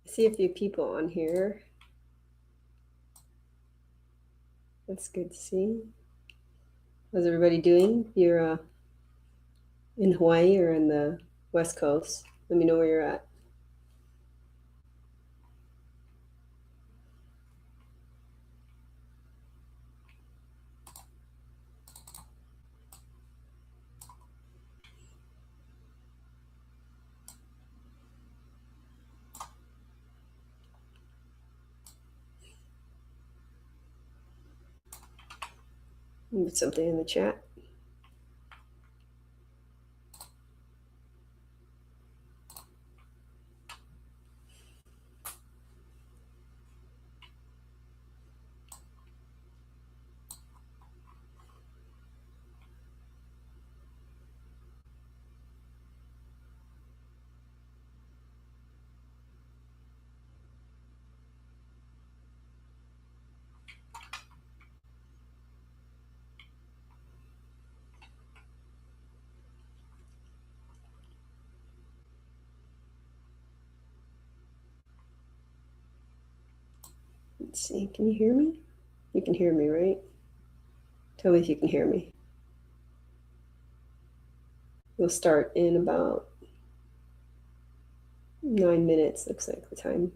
see a few people on here. That's good to see. How's everybody doing? You're in Hawaii or in the West Coast? Let me know where you're at. Put something in the chat. Let's see. Can you hear me? You can hear me, right? Tell me if you can hear me. We'll start in about 9 minutes, looks like the time.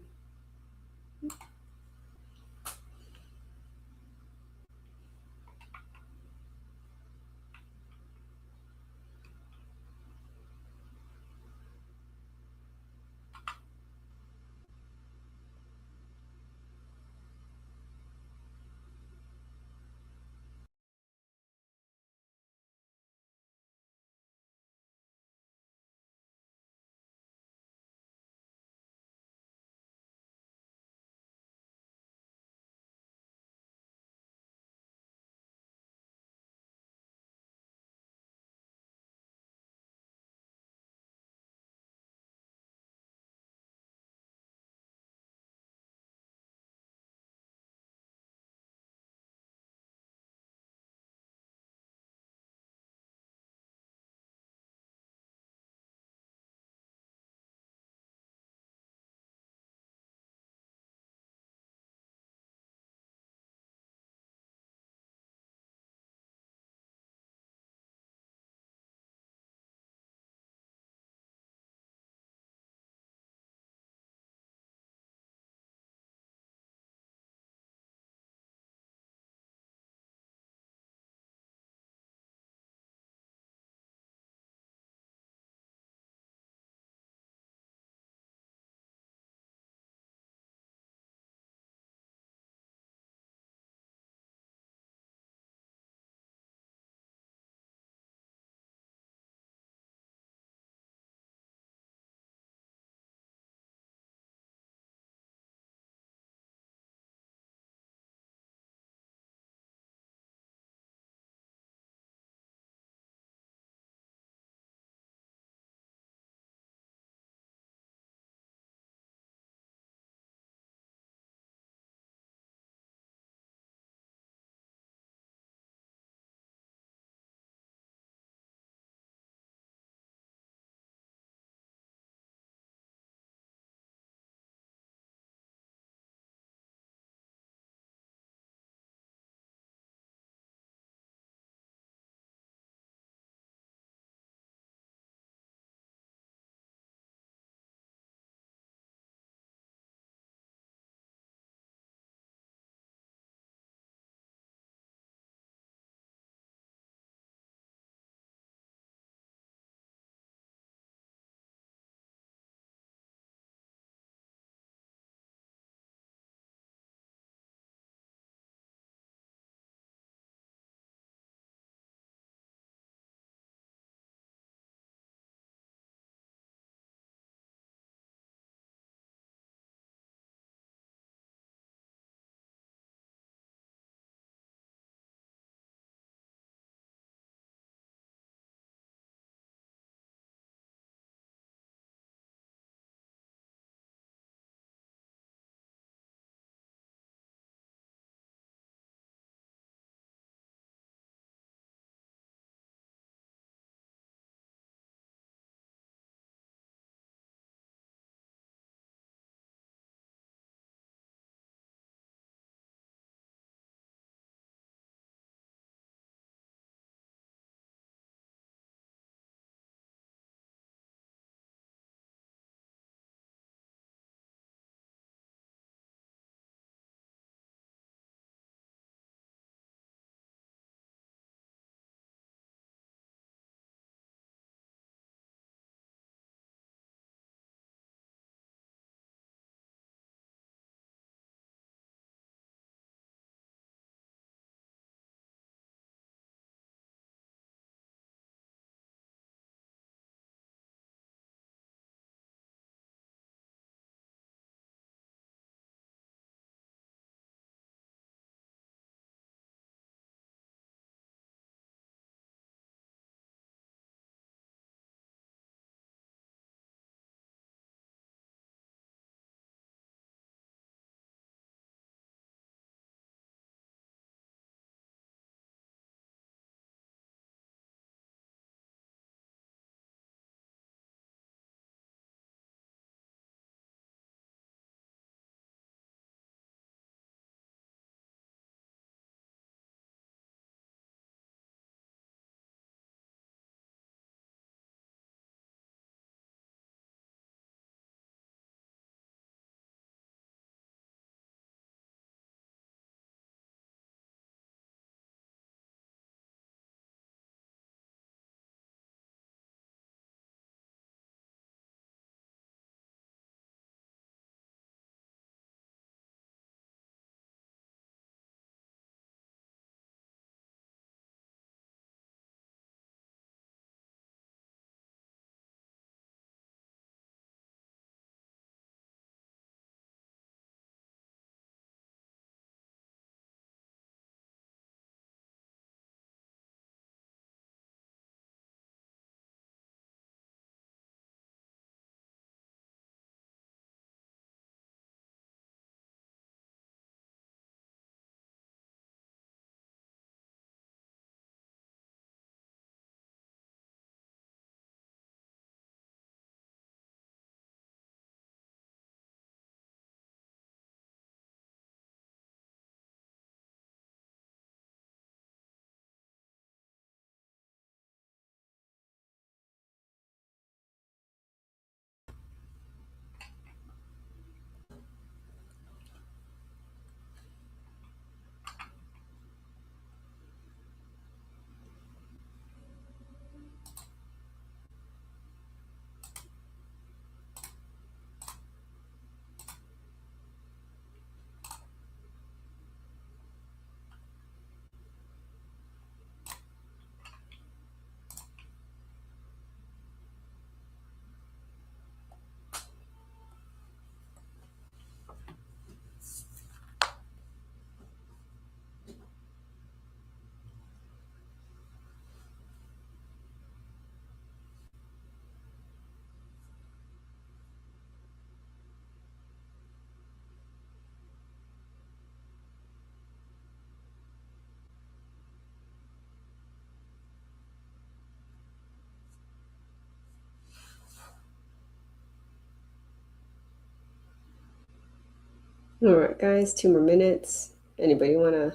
All right, guys, 2 more minutes. Anybody want to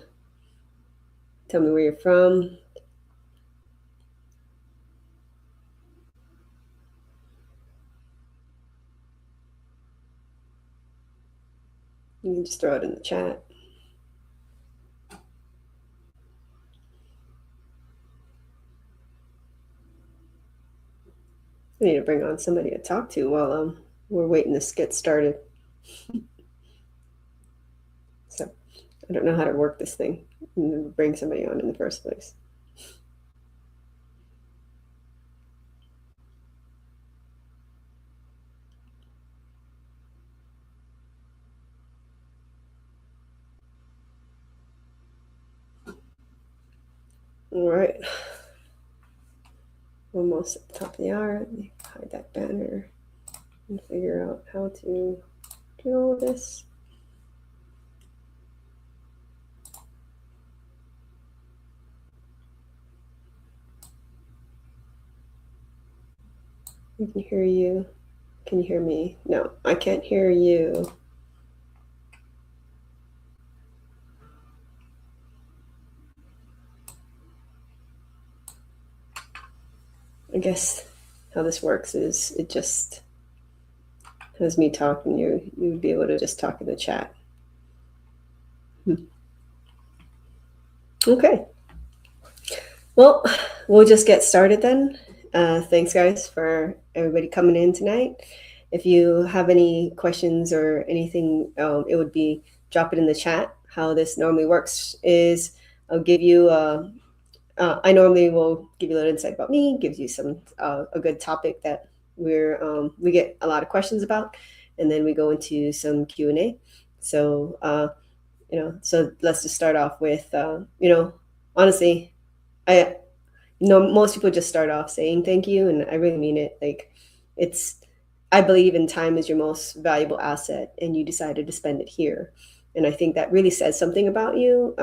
tell me where you're from? You can just throw it in the chat. I need to bring on somebody to talk to while we're waiting to get started. So I don't know how to work this thing and bring somebody on in the first place. All right. Almost at the top of the hour. Let me hide that banner and figure out how to do all this. I can hear you. Can you hear me? No, I can't hear you. I guess how this works is it just has me talking. You would be able to just talk in the chat. Okay. Well, we'll just get started then. Thanks, guys, for everybody coming in tonight. If you have any questions or anything, it would be drop it in the chat. How this normally works is I'll give you I normally will give you a little insight about me, gives you some a good topic that we get a lot of questions about, and then we go into some Q&A. So so let's just start off with honestly, most people just start off saying thank you, and I really mean it. Like, I believe in time is your most valuable asset, and you decided to spend it here. And I think that really says something about you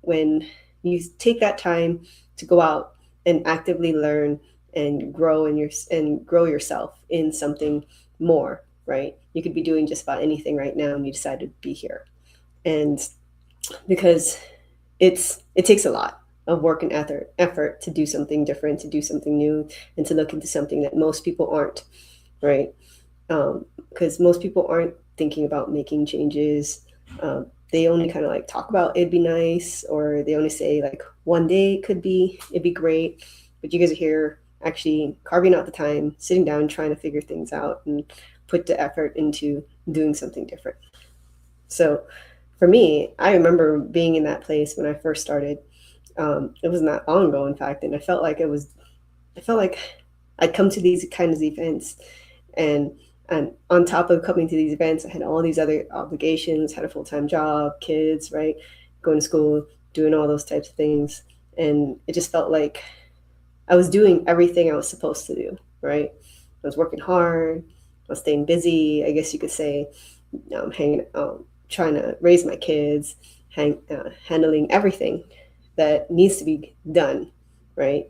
when you take that time to go out and actively learn and grow and grow yourself in something more. Right? You could be doing just about anything right now, and you decided to be here, and because it takes a lot of work and effort to do something different, to do something new, and to look into something that most people aren't, right? Because most people aren't thinking about making changes. They only kind of like talk about it'd be nice, or they only say like one day it'd be great. But you guys are here actually carving out the time, sitting down, trying to figure things out, and put the effort into doing something different. So for me, I remember being in that place when I first started. It wasn't that long ago, in fact, and I felt like I'd come to these kinds of events, and on top of coming to these events, I had all these other obligations, had a full-time job, kids, right, going to school, doing all those types of things, and it just felt like I was doing everything I was supposed to do, right? I was working hard, I was staying busy, I guess you could say, hanging, trying to raise my kids, handling everything that needs to be done, right?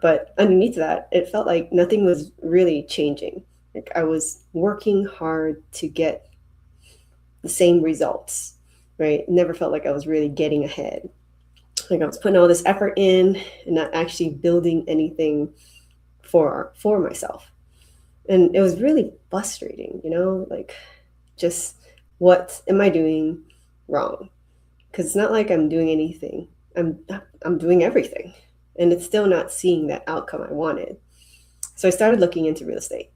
But underneath that, it felt like nothing was really changing. Like I was working hard to get the same results, right? It never felt like I was really getting ahead. Like I was putting all this effort in and not actually building anything for myself. And it was really frustrating, like just what am I doing wrong? Because it's not like I'm doing anything. I'm doing everything, and it's still not seeing that outcome I wanted. So I started looking into real estate,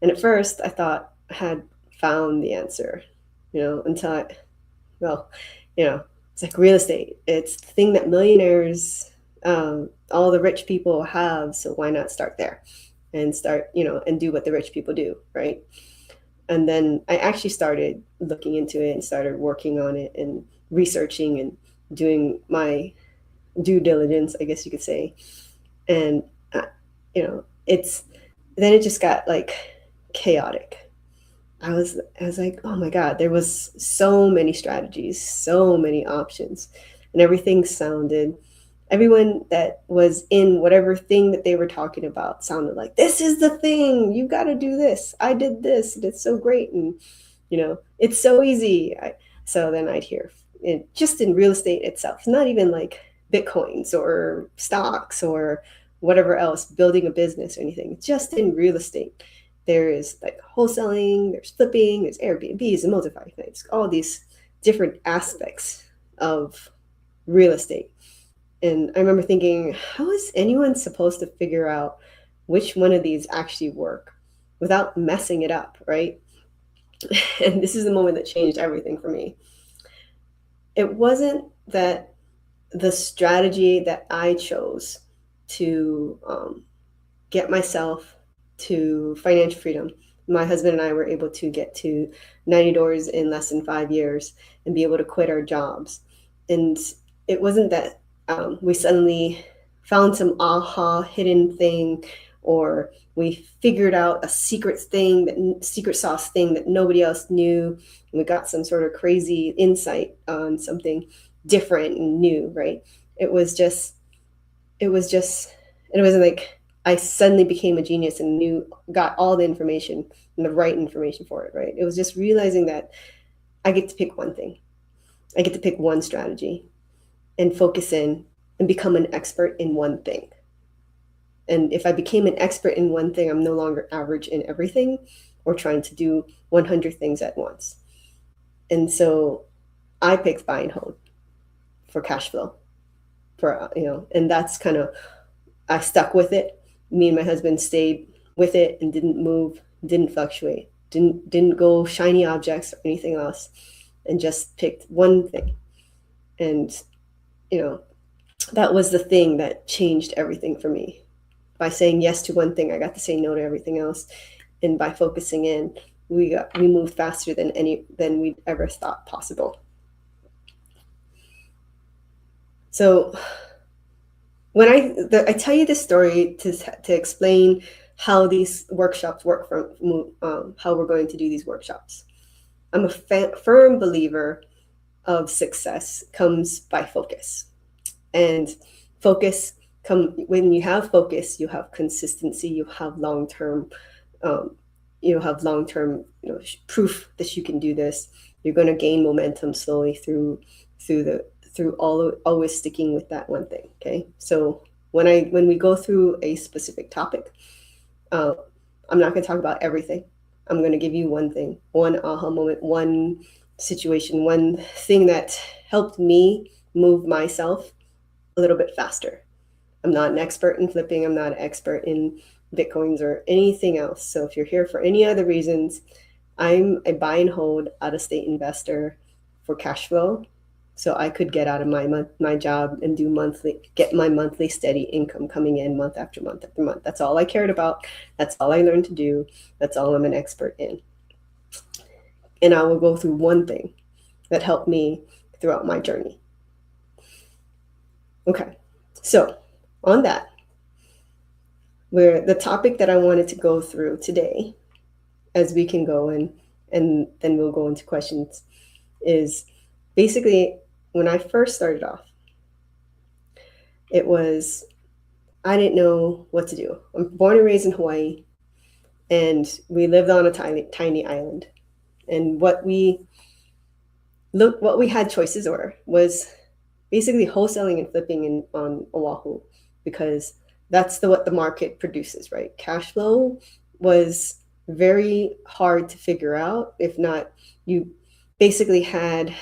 and at first I thought I had found the answer, until it's like real estate. It's the thing that millionaires, all the rich people have. So why not start there, and start, and do what the rich people do, right? And then I actually started looking into it and started working on it and researching and doing my due diligence, I guess you could say. And it's then it just got like chaotic. I was like, oh my God, there was so many strategies, so many options, and everyone that was in whatever thing that they were talking about sounded like, this is the thing, you got to do this. I did this, and it's so great, and it's so easy. So then I'd hear just in real estate itself, not even like Bitcoins or stocks or whatever else, building a business or anything, just in real estate. There is like wholesaling, there's flipping, there's Airbnbs and multi-family, all these different aspects of real estate. And I remember thinking, how is anyone supposed to figure out which one of these actually work without messing it up, right? And this is the moment that changed everything for me. It wasn't that the strategy that I chose to get myself to financial freedom. My husband and I were able to get to 90 doors in less than 5 years and be able to quit our jobs. And it wasn't that we suddenly found some aha hidden thing, or we figured out a secret sauce thing that nobody else knew, and we got some sort of crazy insight on something different and new, right? It was just, and it wasn't like I suddenly became a genius and got all the information and the right information for it, right? It was just realizing that I get to pick one thing. I get to pick one strategy and focus in and become an expert in one thing. And if I became an expert in one thing, I'm no longer average in everything or trying to do 100 things at once. And so I picked buy and hold for cash flow, and that's kind of, I stuck with it. Me and my husband stayed with it and didn't move, didn't fluctuate, didn't go shiny objects or anything else, and just picked one thing. And that was the thing that changed everything for me. By saying yes to one thing, I got to say no to everything else. And by focusing in, we moved faster than we'd ever thought possible. So when I tell you this story to explain how these workshops work, how we're going to do these workshops. I'm a firm believer of success comes by focus. And focus when you have focus, you have consistency, you have long-term proof that you can do this. You're going to gain momentum slowly through always sticking with that one thing. Okay, so when we go through a specific topic, I'm not going to talk about everything. I'm going to give you one thing, one aha moment, one situation, one thing that helped me move myself a little bit faster. I'm not an expert in flipping. I'm not an expert in Bitcoins or anything else. So if you're here for any other reasons, I'm a buy and hold out-of-state investor for cash flow. So I could get out of my job and get my monthly steady income coming in month after month after month. That's all I cared about. That's all I learned to do. That's all I'm an expert in. And I will go through one thing that helped me throughout my journey. Okay, so on that, where the topic that I wanted to go through today, as we can go and then we'll go into questions, is basically when I first started off, I didn't know what to do. I'm born and raised in Hawaii, and we lived on a tiny island. And what we had choices was basically wholesaling and flipping on Oahu, because that's what the market produces, right? Cash flow was very hard to figure out. If not, you basically had,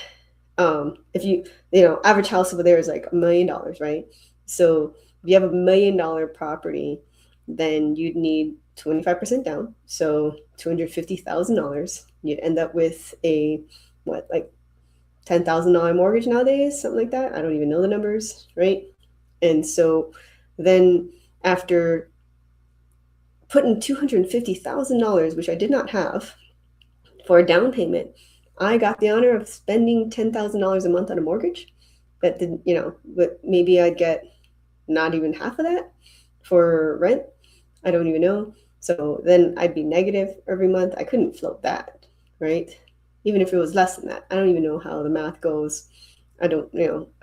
average house over there is like $1 million, right? So if you have $1 million property, then you'd need 25% down. So $250,000. You'd end up with a $10,000 mortgage nowadays, something like that. I don't even know the numbers, right? And so then after putting $250,000, which I did not have, for a down payment, I got the honor of spending $10,000 a month on a mortgage. That didn't, but maybe I'd get not even half of that for rent. I don't even know. So then I'd be negative every month. I couldn't float that, right? Even if it was less than that. I don't even know how the math goes. I don't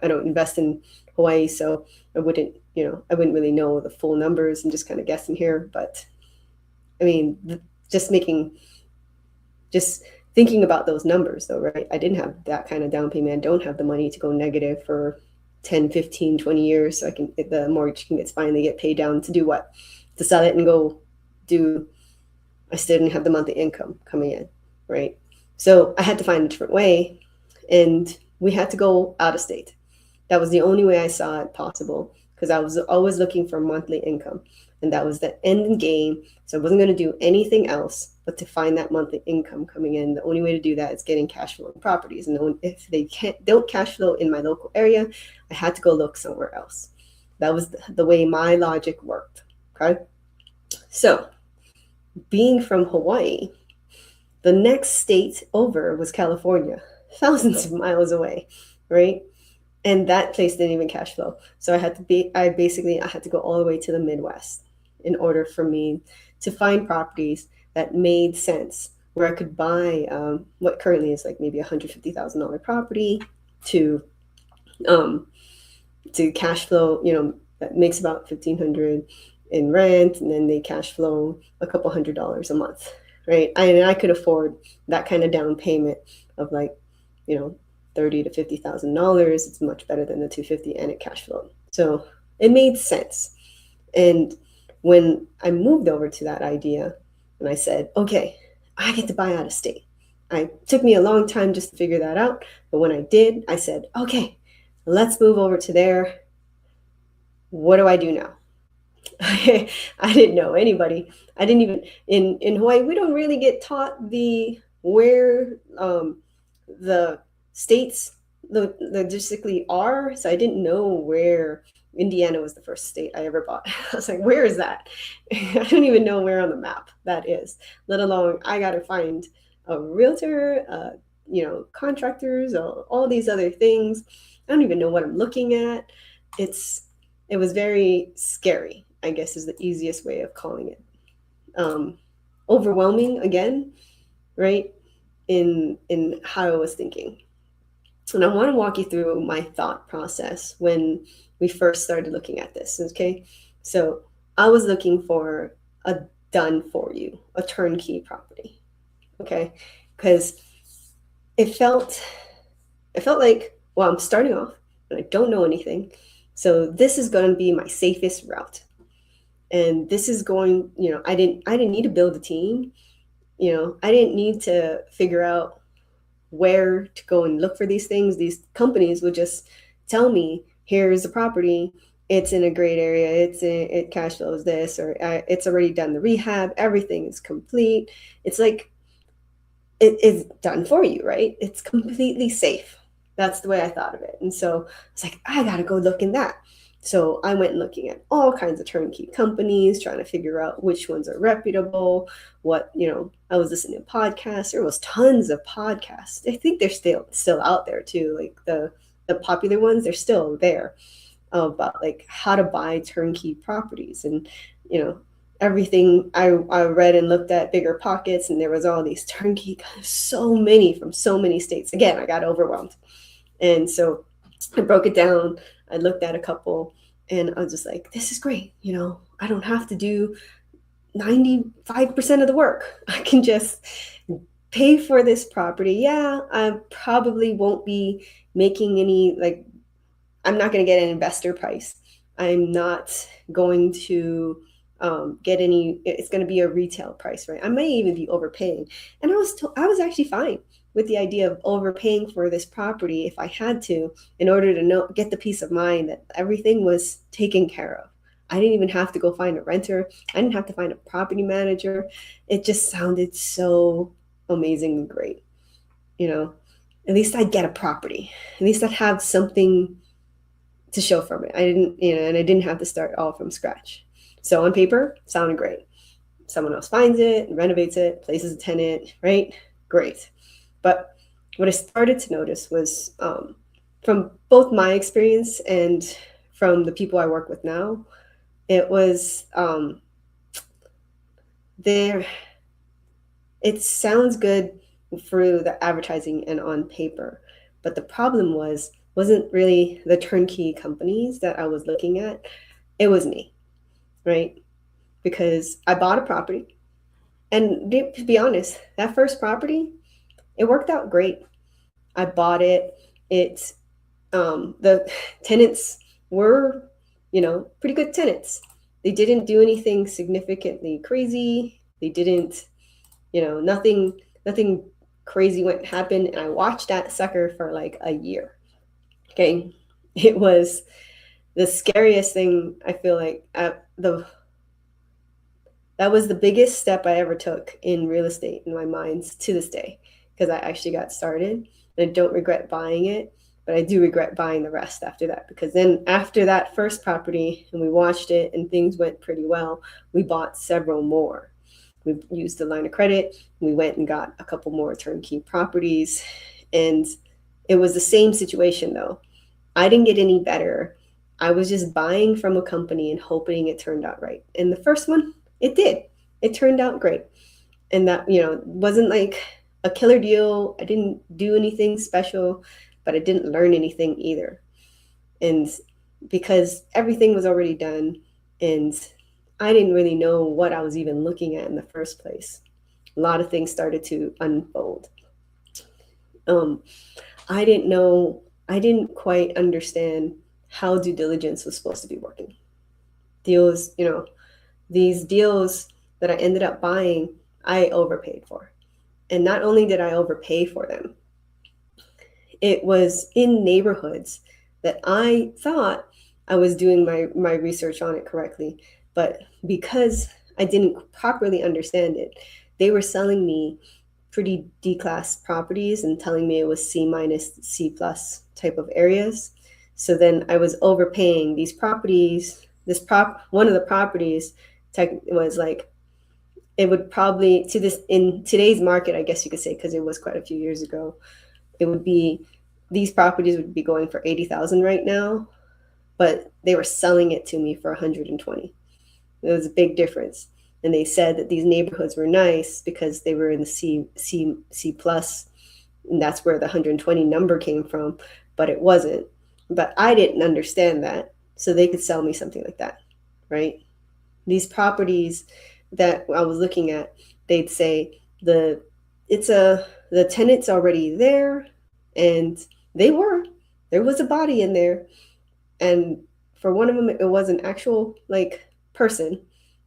invest in Hawaii, so I wouldn't really know the full numbers. I'm just kind of guessing here. But I mean, just thinking thinking about those numbers though, right? I didn't have that kind of down payment. I don't have the money to go negative for 10, 15, 20 years. So the mortgage can finally get paid down to do what? To sell it and go do, I still didn't have the monthly income coming in, right? So I had to find a different way, and we had to go out of state. That was the only way I saw it possible, because I was always looking for monthly income, and that was the end game. So I wasn't going to do anything else but to find that monthly income coming in. The only way to do that is getting cash flow in properties, and if they don't cash flow in my local area, I had to go look somewhere else. That was the way my logic worked. Okay, so being from Hawaii, the next state over was California, thousands of miles away, right? And that place didn't even cash flow. So I had to go all the way to the Midwest in order for me to find properties that made sense, where I could buy what currently is like maybe $150,000 property to cash flow, that makes about $1,500 in rent, and then they cash flow a couple $100 a month, right? And I could afford that kind of down payment of like, $30,000 to $50,000. It's much better than the $250, and it cash flowed. So it made sense. And when I moved over to that idea, and I said, okay, I get to buy out of state. It took me a long time just to figure that out. But when I did, I said, okay, let's move over to there. What do I do now? I didn't know anybody. I didn't even in Hawaii. We don't really get taught where the states logistically are. So I didn't know where Indiana was the first state I ever bought. I was like, where is that? I don't even know where on the map that is. Let alone I got to find a realtor, contractors, all these other things. I don't even know what I'm looking at. It was very scary, I guess, is the easiest way of calling it. Overwhelming again, right? In how I was thinking. And I want to walk you through my thought process when we first started looking at this. Okay. So I was looking for a done for you, a turnkey property. Okay. Because it felt like, well, I'm starting off and I don't know anything. So this is going to be my safest route. And this is going, I didn't need to build a team. I didn't need to figure out where to go and look for these things. These companies would just tell me, here's the property. It's in a great area. It cash flows this, or it's already done the rehab. Everything is complete. It's like, it is done for you, right? It's completely safe. That's the way I thought of it. And so I was like, I got to go look in that. So I went looking at all kinds of turnkey companies, trying to figure out which ones are reputable. I was listening to podcasts. There was tons of podcasts. I think they're still out there too. Like the popular ones, they're still there, about like how to buy turnkey properties. And everything I read and looked at, Bigger Pockets, and there was all these turnkey, so many from so many states. Again, I got overwhelmed. And so I broke it down. I looked at a couple, and I was just like, this is great. I don't have to do 95% of the work. I can just pay for this property. Yeah, I probably won't be making any, like, I'm not going to get an investor price. I'm not going to get any, it's going to be a retail price, right? I may even be overpaying. And I was actually fine with the idea of overpaying for this property if I had to, in order to get the peace of mind that everything was taken care of. I didn't even have to go find a renter. I didn't have to find a property manager. It just sounded so amazingly great. At least I'd get a property. At least I'd have something to show from it. And I didn't have to start all from scratch. So on paper, sounded great. Someone else finds it, renovates it, places a tenant, right? Great. But what I started to notice was, from both my experience and from the people I work with now, it was it sounds good through the advertising and on paper, but the problem wasn't really the turnkey companies that I was looking at. It was me, right? Because I bought a property, and to be honest, that first property, it worked out great. I bought it. The tenants were, pretty good tenants. They didn't do anything significantly crazy. They didn't, nothing crazy went happen. And I watched that sucker for like a year. Okay. It was the scariest thing. I feel like that was the biggest step I ever took in real estate in my mind to this day, because I actually got started. And I don't regret buying it, but I do regret buying the rest after that, because then after that first property and we watched it and things went pretty well, we bought several more. We used the line of credit. We went and got a couple more turnkey properties. And it was the same situation though. I didn't get any better. I was just buying from a company and hoping it turned out right. And the first one, it did. It turned out great. And that, wasn't like a killer deal. I didn't do anything special, but I didn't learn anything either. And because everything was already done and I didn't really know what I was even looking at in the first place, a lot of things started to unfold. I didn't quite understand how due diligence was supposed to be working. Deals, these deals that I ended up buying, I overpaid for. And not only did I overpay for them, it was in neighborhoods that I thought I was doing my research on it correctly. But because I didn't properly understand it, they were selling me pretty D-class properties and telling me it was C minus, C plus type of areas. So then I was overpaying these properties. One of the properties was like, it would probably, in today's market, I guess you could say, because it was quite a few years ago, these properties would be going for 80,000 right now, but they were selling it to me for 120. It was a big difference. And they said that these neighborhoods were nice because they were in the C plus, and that's where the 120 number came from, but it wasn't. But I didn't understand that, so they could sell me something like that, right? These properties that I was looking at, they'd say the tenant's already there, and there was a body in there, and for one of them it was an actual like person,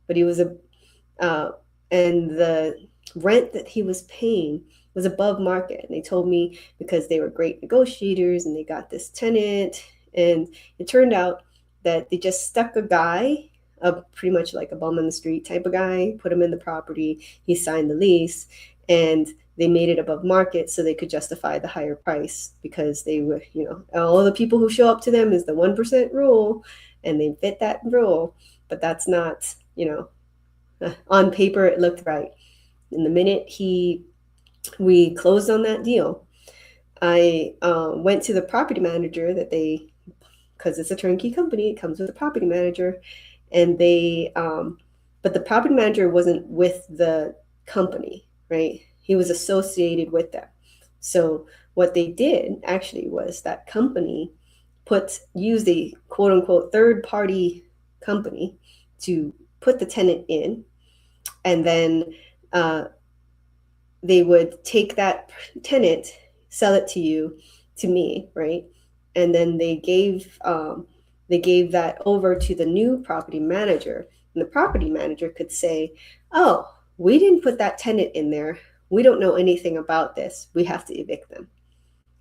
but he was and the rent that he was paying was above market. And they told me because they were great negotiators and they got this tenant, and it turned out that they just stuck a guy, pretty much like a bum on the street type of guy, put him in the property, he signed the lease, and they made it above market so they could justify the higher price, because they were, all the people who show up to them is the 1% rule, and they fit that rule. But that's not, on paper it looked right. And the minute we closed on that deal, I went to the property manager because it's a turnkey company, it comes with a property manager, and but the property manager wasn't with the company, right? He was associated with them. So what they did actually was that company used a quote unquote third party company to put the tenant in, and then they would take that tenant, sell it to me, right? And then they gave that over to the new property manager, and the property manager could say, "Oh, we didn't put that tenant in there. We don't know anything about this. We have to evict them."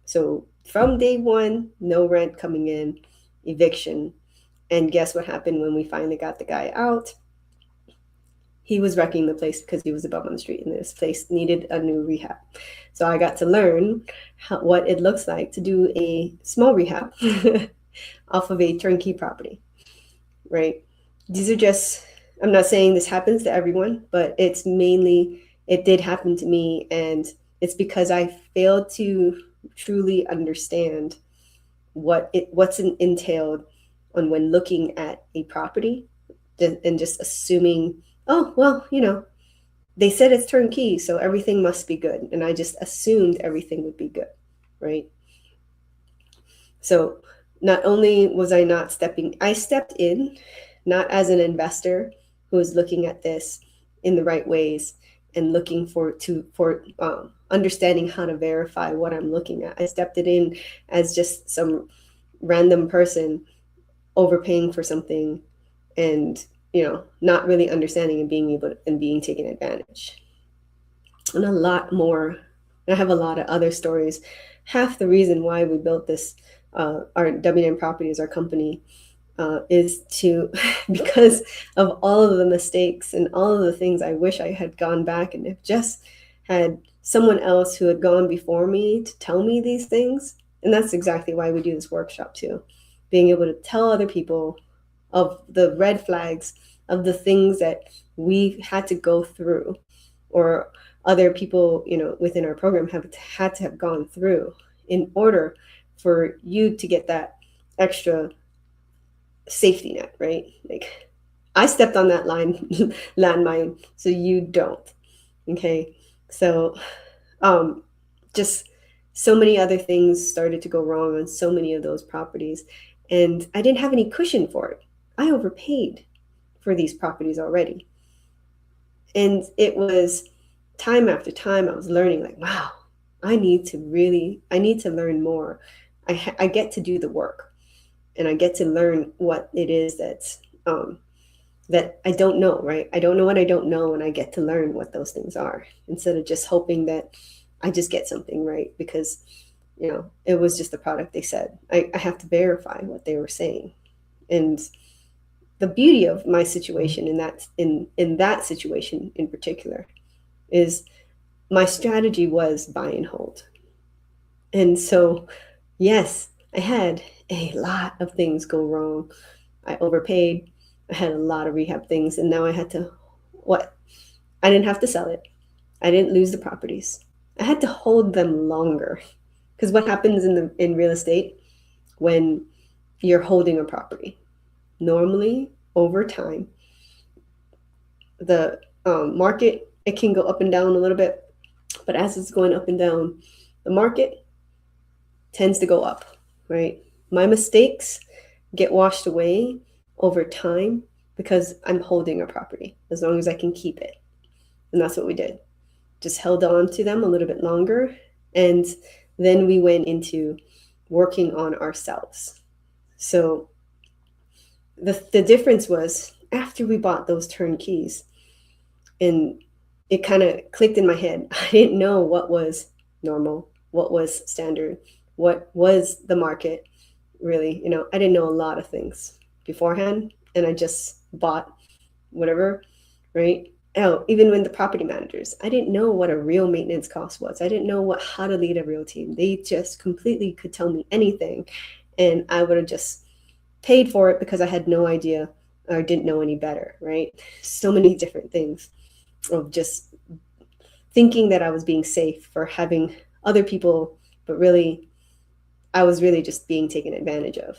So from day one, no rent coming in, eviction. And guess what happened when we finally got the guy out? He was wrecking the place because he was a bum on the street, and this place needed a new rehab. So I got to learn what it looks like to do a small rehab off of a turnkey property, right? These are just, I'm not saying this happens to everyone, but it did happen to me. And it's because I failed to truly understand what's entailed on when looking at a property, and just assuming, oh, well, they said it's turnkey, so everything must be good. And I just assumed everything would be good, right? So not only was I stepped in, not as an investor who was looking at this in the right ways and looking for understanding how to verify what I'm looking at. I stepped it in as just some random person overpaying for something and, not really understanding and being taken advantage. And a lot more. I have a lot of other stories. Half the reason why we built this, our WNN Properties, our company, is to because of all of the mistakes and all of the things I wish I had gone back and have just had someone else who had gone before me to tell me these things. And that's exactly why we do this workshop too, being able to tell other people of the red flags, of the things that we had to go through, or other people, within our program have had to have gone through in order for you to get that extra safety net, right? Like, I stepped on that landmine, so you don't. Okay, so just so many other things started to go wrong on so many of those properties, and I didn't have any cushion for it. I overpaid for these properties already, and it was time after time I was learning, like, wow, I need to learn more. I get to do the work, and I get to learn what it is that I don't know, right? I don't know what I don't know, and I get to learn what those things are instead of just hoping that I just get something right because, it was just the product they said. I have to verify what they were saying. And the beauty of my situation in that situation in particular is my strategy was buy and hold. And so, yes, I had a lot of things go wrong. I overpaid. I had a lot of rehab things, and now I had to what? I didn't have to sell it. I didn't lose the properties. I had to hold them longer. Because what happens in real estate when you're holding a property? Normally, over time, the market, it can go up and down a little bit, but as it's going up and down, the market tends to go up, right? My mistakes get washed away over time because I'm holding a property as long as I can keep it. And that's what we did. Just held on to them a little bit longer. And then we went into working on ourselves. So the difference was after we bought those turnkeys, and it kind of clicked in my head. I didn't know what was normal, what was standard, what was the market, really. I didn't know a lot of things beforehand, and I just bought whatever, right? Oh, even when the property managers, I didn't know what a real maintenance cost was. I didn't know how to lead a real team. They just completely could tell me anything, and I would have just paid for it because I had no idea or didn't know any better, right? So many different things of just thinking that I was being safe for having other people, but really, I was really just being taken advantage of.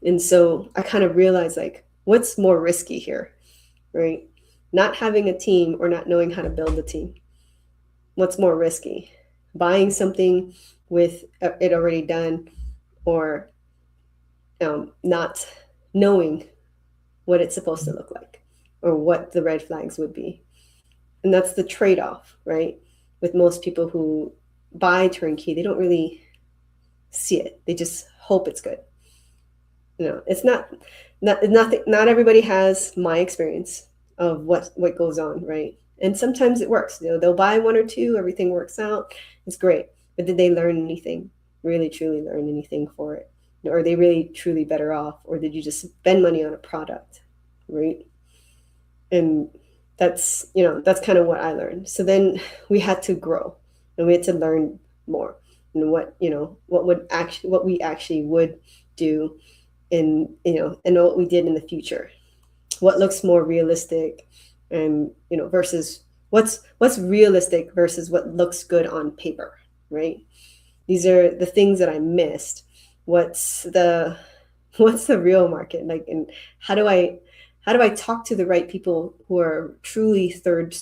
And so I kind of realized, like, what's more risky here, right? Not having a team or not knowing how to build a team. What's more risky? Buying something with it already done, or not knowing what it's supposed to look like or what the red flags would be. And that's the trade-off, right? With most people who buy turnkey, they don't really see it. They just hope it's good. It's not everybody has my experience of what goes on, right? And sometimes it works. They'll buy one or two, everything works out, it's great. But did they learn anything? Really, truly learn anything for it? Or are they really, truly better off? Or did you just spend money on a product, right? And that's kind of what I learned. So then we had to grow, and we had to learn more, and what we actually would do, and what we did in the future, what looks more realistic, and versus what's realistic versus what looks good on paper, right? These are the things that I missed. What's the real market like, and how do I talk to the right people who are truly third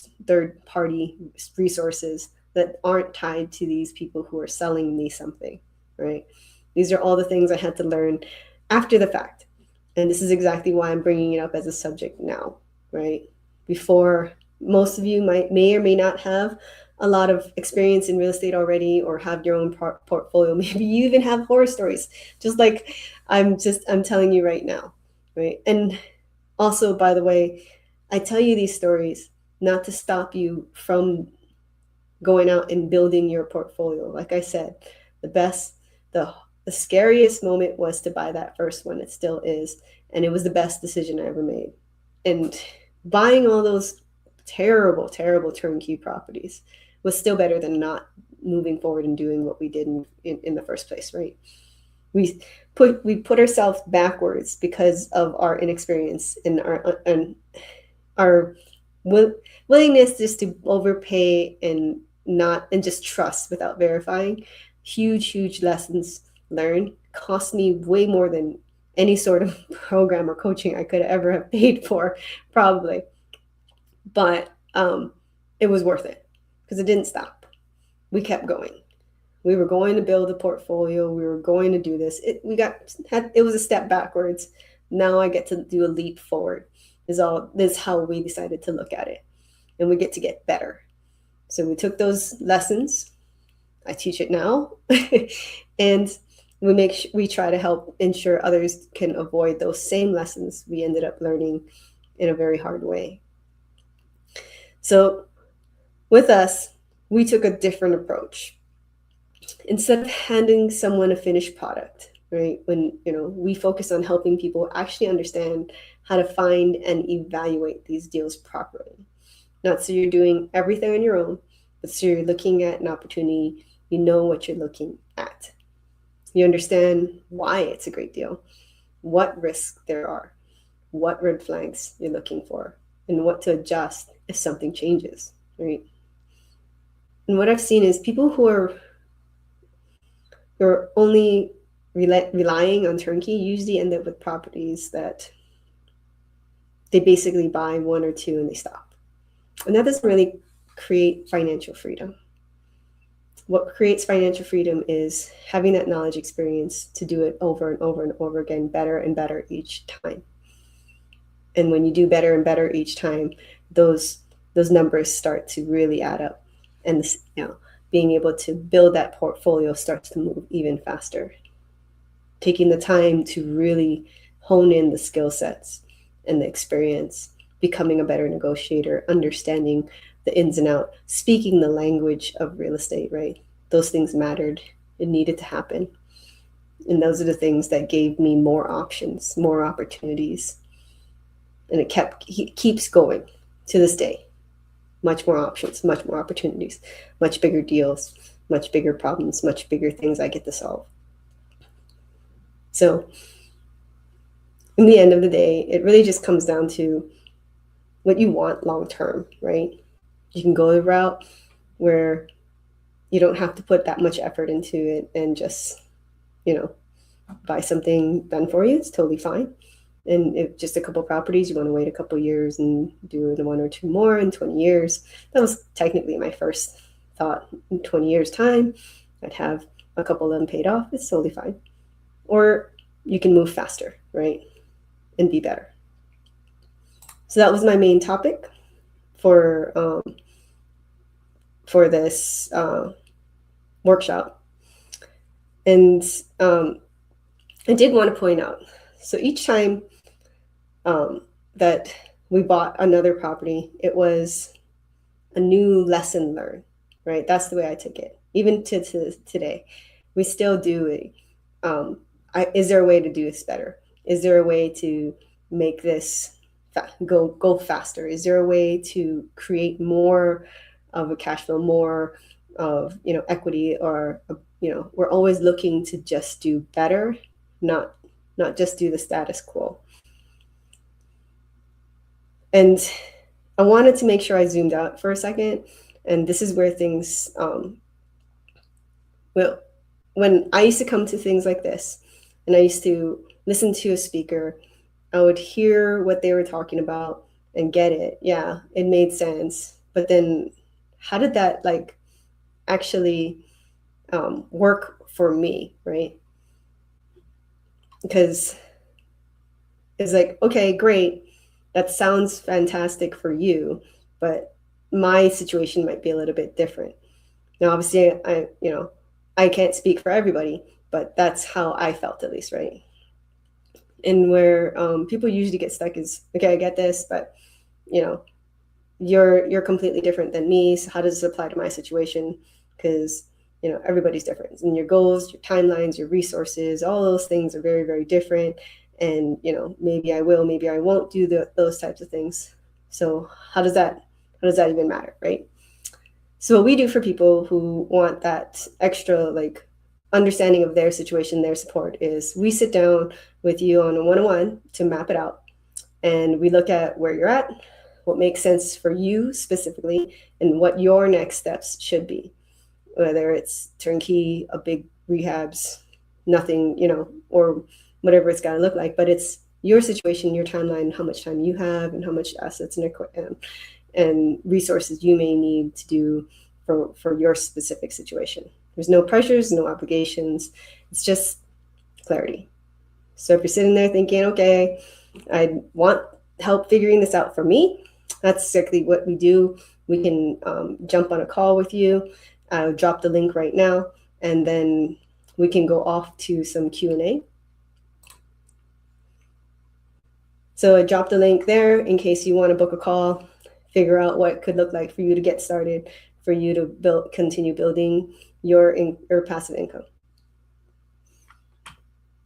party resources that aren't tied to these people who are selling me something, right? These are all the things I had to learn after the fact. And this is exactly why I'm bringing it up as a subject now, right? Before, most of you may or may not have a lot of experience in real estate already or have your own portfolio. Maybe you even have horror stories, just like I'm telling you right now, right? And also, by the way, I tell you these stories not to stop you from going out and building your portfolio. Like I said, the best, the the scariest moment was to buy that first one. It still is, and it was the best decision I ever made. And buying all those terrible, terrible turnkey properties was still better than not moving forward and doing what we did in the first place, right? We we put ourselves backwards because of our inexperience and our willingness just to overpay and not and just trust without verifying. Huge lessons learned. Cost me way more than any sort of program or coaching I could ever have paid for, probably. But it was worth it because it didn't stop. We kept going. We were going to build a portfolio. We were going to do this. It was a step backwards. Now I get to do a leap forward. This is how we decided to look at it, and we get better. So we took those lessons. I teach it now, and we try to help ensure others can avoid those same lessons we ended up learning in a very hard way. So with us, we took a different approach. Instead of handing someone a finished product, right? When we focus on helping people actually understand how to find and evaluate these deals properly. Not so you're doing everything on your own, but so you're looking at an opportunity, you know what you're looking at. You understand why it's a great deal, what risks there are, what red flags you're looking for, and what to adjust if something changes, right? And what I've seen is people who are only relying on turnkey usually end up with properties that they basically buy one or two and they stop. And that doesn't really create financial freedom. What creates financial freedom is having that knowledge experience to do it over and over and over again, better and better each time. And when you do better and better each time, those numbers start to really add up. And being able to build that portfolio starts to move even faster. Taking the time to really hone in the skill sets and the experience, becoming a better negotiator, understanding the ins and outs, speaking the language of real estate, right? Those things mattered. It needed to happen. And those are the things that gave me more options, more opportunities. And it keeps going to this day. Much more options, much more opportunities, much bigger deals, much bigger problems, much bigger things I get to solve. So in the end of the day, it really just comes down to what you want long term, right? You can go the route where you don't have to put that much effort into it and just, buy something done for you. It's totally fine. And if just a couple properties, you want to wait a couple years and do the one or two more in 20 years. That was technically my first thought. In 20 years' time, I'd have a couple of them paid off. It's totally fine. Or you can move faster, right? And be better. So that was my main topic for this workshop. And I did want to point out, so each time that we bought another property, it was a new lesson learned, right? That's the way I took it. Even to today, we still do it. Is there a way to do this better? Is there a way to make this go faster? Is there a way to create more of a cash flow, more of equity, or we're always looking to just do better, not just do the status quo. And I wanted to make sure I zoomed out for a second, and this is where things when I used to come to things like this and I used to listen to a speaker, I would hear what they were talking about and get it. Yeah, it made sense. But then how did that actually work for me, right? Because it's like, okay, great, that sounds fantastic for you, but my situation might be a little bit different. Now, obviously, I can't speak for everybody, but that's how I felt, at least, right? And where people usually get stuck is, okay, I get this, but you know, you're completely different than me. So how does this apply to my situation? Because everybody's different, and your goals, your timelines, your resources, all those things are very, very different. And maybe I will, maybe I won't do those types of things. So how does that even matter, right? So what we do for people who want that extra like understanding of their situation, their support, is we sit down with you on a one-on-one to map it out, and we look at where you're at, what makes sense for you specifically, and what your next steps should be, whether it's turnkey, a big rehabs, nothing, or whatever it's got to look like. But it's your situation, your timeline, how much time you have, and how much assets and resources you may need to do for your specific situation. There's no pressures, no obligations. It's just clarity. So if you're sitting there thinking, okay, I want help figuring this out for me, that's exactly what we do. We can jump on a call with you. I'll drop the link right now, and then we can go off to some Q&A. So I dropped the link there in case you want to book a call, figure out what it could look like for you to get started, for you to continue building your passive income.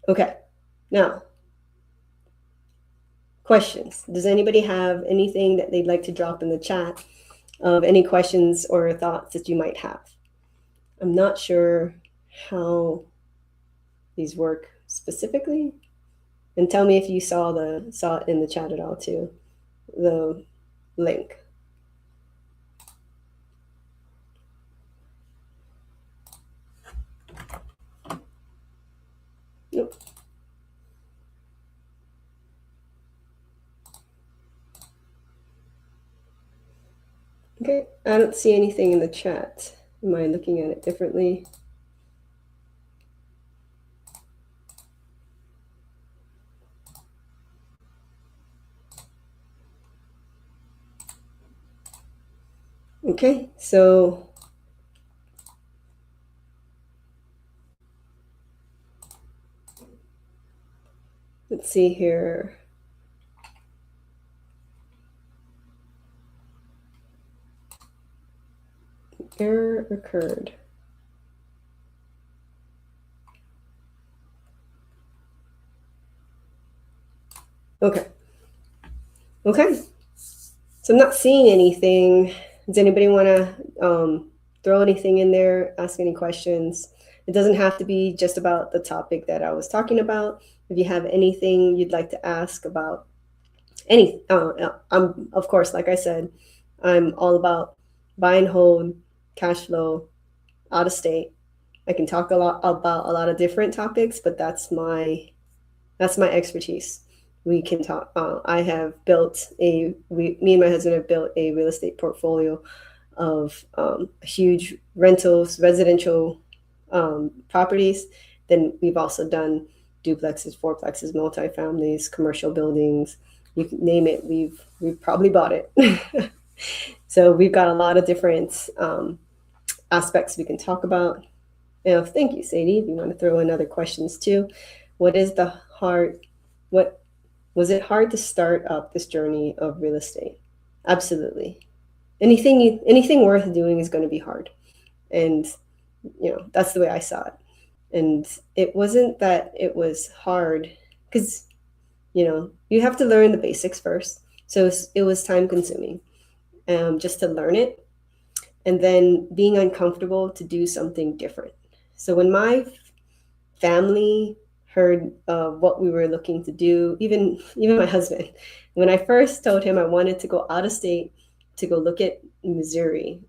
Okay, now, questions. Does anybody have anything that they'd like to drop in the chat of any questions or thoughts that you might have? I'm not sure how these work specifically. And tell me if you saw it in the chat at all too, the link. Nope. Okay, I don't see anything in the chat. Am I looking at it differently? Okay, so let's see here. Error occurred. Okay. Okay. So I'm not seeing anything. Does anybody want to throw anything in there, ask any questions? It doesn't have to be just about the topic that I was talking about. If you have anything you'd like to ask about I'm, of course, like I said, I'm all about buy and hold, cash flow, out of state. I can talk a lot about a lot of different topics, but that's my expertise. We can talk. I have built me and my husband have built a real estate portfolio of huge rentals, residential properties. Then we've also done duplexes, fourplexes, multifamilies, commercial buildings. You can name it. We've probably bought it. So we've got a lot of different aspects we can talk about. Thank you, Sadie. If you want to throw in other questions too, what was it hard to start up this journey of real estate? Absolutely. Anything worth doing is going to be hard, and that's the way I saw it. And it wasn't that it was hard, because you have to learn the basics first. So it was time consuming, just to learn it, and then being uncomfortable to do something different. So when my family heard what we were looking to do, even my husband, when I first told him I wanted to go out of state to go look at Missouri,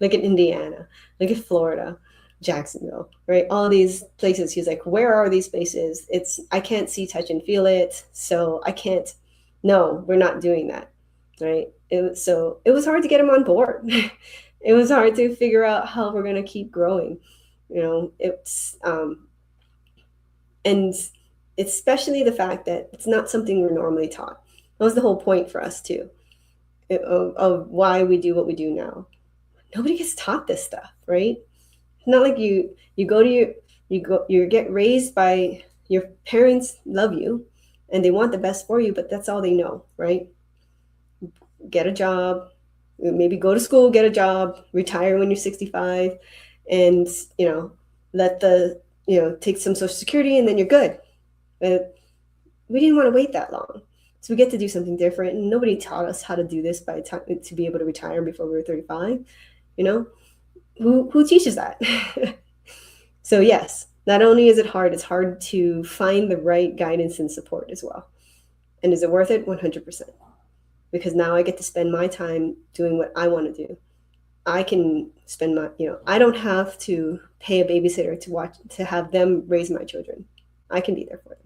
look at Indiana, look at Florida, Jacksonville, right? All these places. He's like, where are these places? I can't see, touch, and feel it. So I can't, no, we're not doing that, right? So it was hard to get him on board. It was hard to figure out how we're going to keep growing. It's, and especially the fact that it's not something we're normally taught. That was the whole point for us too. of why we do what we do now. Nobody gets taught this stuff, right? It's not like you go to you get raised by your parents love you and they want the best for you, but that's all they know, right? Get a job, maybe go to school, get a job, retire when you're 65, and let the take some social security and then you're good. But we didn't want to wait that long, so we get to do something different. And nobody taught us how to do this by time to be able to retire before we were 35. Who teaches that? So yes, not only is it hard, it's hard to find the right guidance and support as well. And is it worth it? 100%. Because now I get to spend my time doing what I want to do. I can spend I don't have to pay a babysitter to have them raise my children. I can be there for them.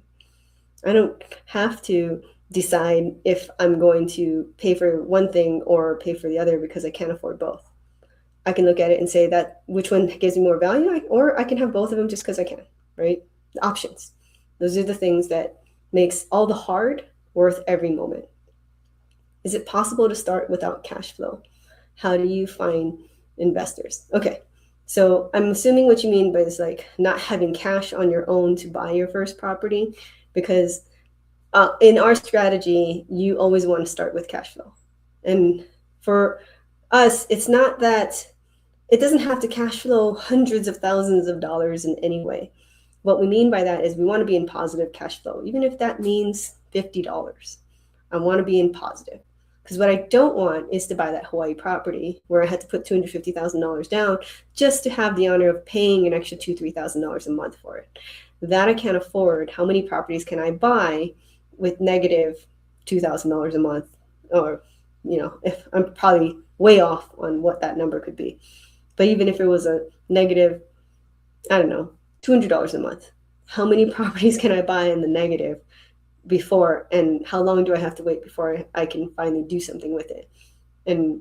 I don't have to decide if I'm going to pay for one thing or pay for the other because I can't afford both. I can look at it and say that which one gives me more value, or I can have both of them just because I can, right? The options. Those are the things that makes all the hard worth every moment. Is it possible to start without cash flow? How do you find investors? Okay, so I'm assuming what you mean by is like not having cash on your own to buy your first property, because in our strategy, you always want to start with cash flow. And for us, it's not that it doesn't have to cash flow hundreds of thousands of dollars in any way. What we mean by that is we want to be in positive cash flow, even if that means $50. I want to be in positive. Because what I don't want is to buy that Hawaii property where I had to put $250,000 down just to have the honor of paying an extra $2,000, $3,000 a month for it. That I can't afford. How many properties can I buy with negative $2,000 a month? Or, if I'm probably way off on what that number could be. But even if it was a negative, I don't know, $200 a month, how many properties can I buy in the negative before, and how long do I have to wait before I can finally do something with it? And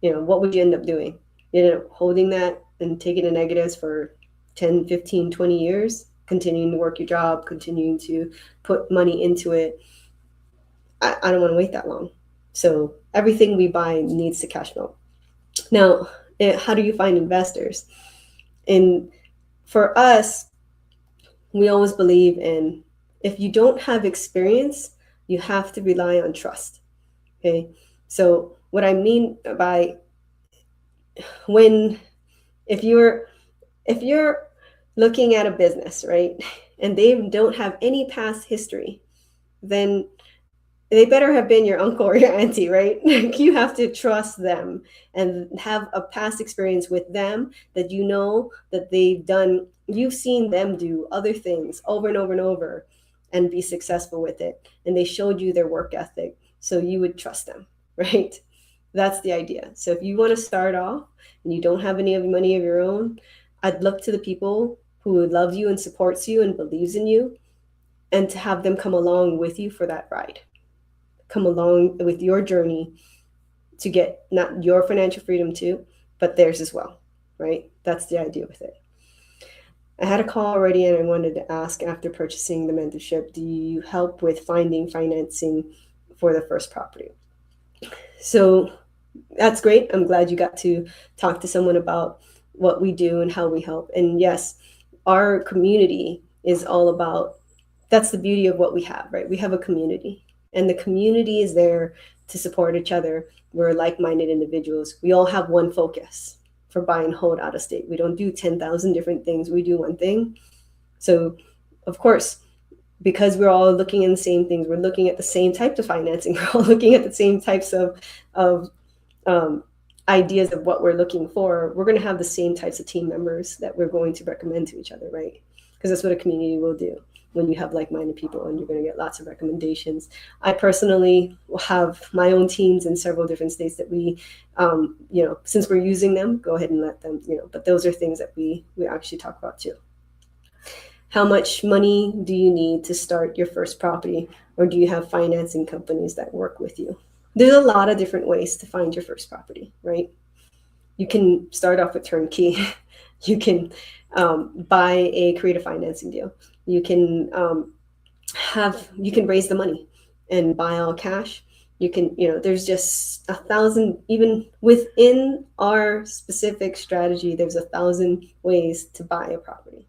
what would you end up doing? You end up holding that and taking the negatives for 10, 15, 20 years, continuing to work your job, continuing to put money into it. I don't want to wait that long. So everything we buy needs to cash flow. Now, how do you find investors? And for us, we always believe in, if you don't have experience, you have to rely on trust. Okay. So what I mean by if you're looking at a business, right, and they don't have any past history, then they better have been your uncle or your auntie, right? You have to trust them and have a past experience with them that that you've seen them do other things over and over and over and be successful with it. And they showed you their work ethic, so you would trust them, right? That's the idea. So if you want to start off and you don't have any money of your own, I'd look to the people who love you and supports you and believes in you, and to have them come along with you for that ride. Come along with your journey to get not your financial freedom too, but theirs as well, right? That's the idea with it. I had a call already and I wanted to ask, after purchasing the mentorship, do you help with finding financing for the first property? So that's great. I'm glad you got to talk to someone about what we do and how we help. And yes, our community is all about, that's the beauty of what we have, right? We have a community. And the community is there to support each other. We're like-minded individuals. We all have one focus for buy and hold out of state. We don't do 10,000 different things. We do one thing. So, of course, because we're all looking at the same things, we're looking at the same types of financing. We're all looking at the same types of ideas of what we're looking for. We're going to have the same types of team members that we're going to recommend to each other, right? Because that's what a community will do. When you have like-minded people, and you're going to get lots of recommendations. I personally have my own teams in several different states that we, since we're using them, go ahead and let them, but those are things that we actually talk about too. How much money do you need to start your first property, or do you have financing companies that work with you? There's a lot of different ways to find your first property, right? You can start off with turnkey. You can buy a creative financing deal. You can you can raise the money and buy all cash. You can, there's just 1,000, even within our specific strategy, there's 1,000 ways to buy a property.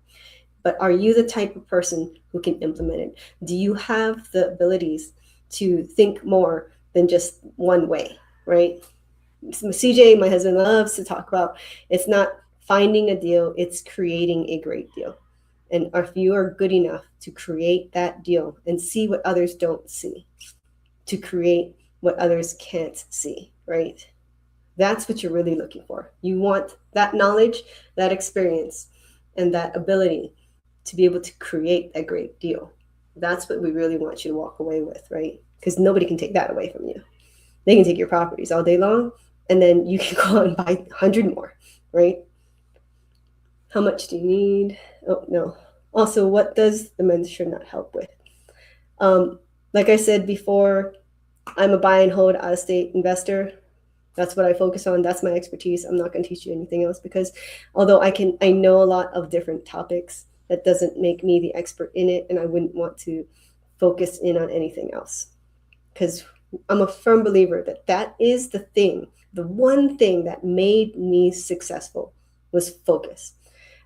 But are you the type of person who can implement it? Do you have the abilities to think more than just one way, right? CJ, my husband, loves to talk about, it's not finding a deal, it's creating a great deal. And if you are good enough to create that deal and see what others don't see, to create what others can't see, right? That's what you're really looking for. You want that knowledge, that experience, and that ability to be able to create a great deal. That's what we really want you to walk away with, right? Because nobody can take that away from you. They can take your properties all day long, and then you can go and buy 100 more, right? How much do you need? Oh, no. Also, what does the mentor not help with? Like I said before, I'm a buy and hold out of state investor. That's what I focus on. That's my expertise. I'm not going to teach you anything else, because although I know a lot of different topics, that doesn't make me the expert in it, and I wouldn't want to focus in on anything else, because I'm a firm believer that that is the thing. The one thing that made me successful was focus.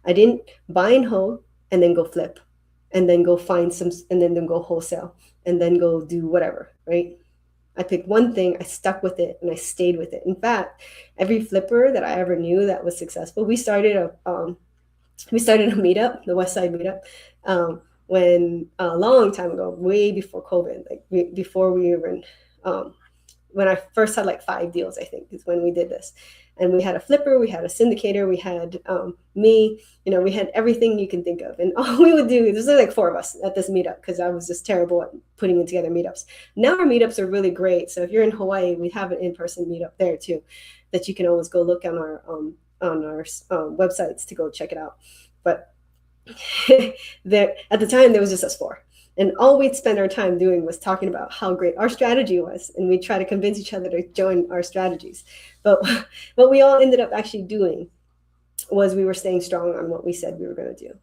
I didn't buy and hold and then go flip and then go find some and then go wholesale and then go do whatever, right? I picked one thing, I stuck with it, and I stayed with it. In fact, every flipper that I ever knew that was successful, we started a meetup, the West Side meetup, when a long time ago, way before COVID, like before we even, when I first had like 5 deals, I think is when we did this. And we had a flipper, we had a syndicator, we had me, we had everything you can think of. And all we would do, there's like 4 of us at this meetup, because I was just terrible at putting together meetups. Now our meetups are really great. So if you're in Hawaii, we have an in-person meetup there too, that you can always go look on our websites to go check it out. But there, at the time, there was just us 4. And all we'd spend our time doing was talking about how great our strategy was. And we'd try to convince each other to join our strategies. But what we all ended up actually doing was we were staying strong on what we said we were going to do.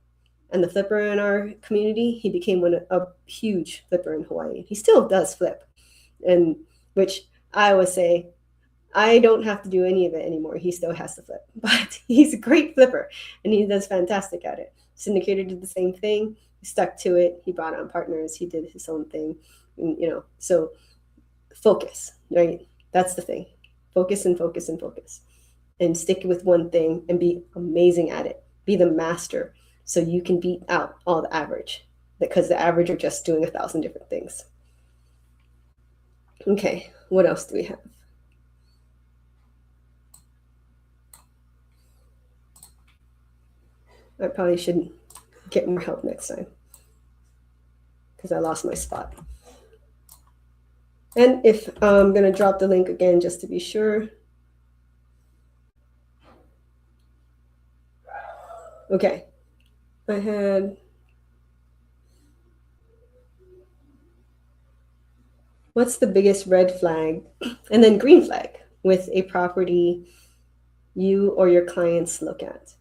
And the flipper in our community, he became a huge flipper in Hawaii. He still does flip. And which I always say, I don't have to do any of it anymore. He still has to flip. But he's a great flipper, and he does fantastic at it. Syndicator did the same thing. He stuck to it. He brought on partners. He did his own thing. And, so focus, right? That's the thing. Focus and focus and focus. And stick with one thing and be amazing at it. Be the master, so you can beat out all the average, because the average are just doing 1,000 different things. Okay, what else do we have? I probably should get more help next time, because I lost my spot. And if I'm going to drop the link again just to be sure. Okay, I had, what's the biggest red flag and then green flag with a property you or your clients look at?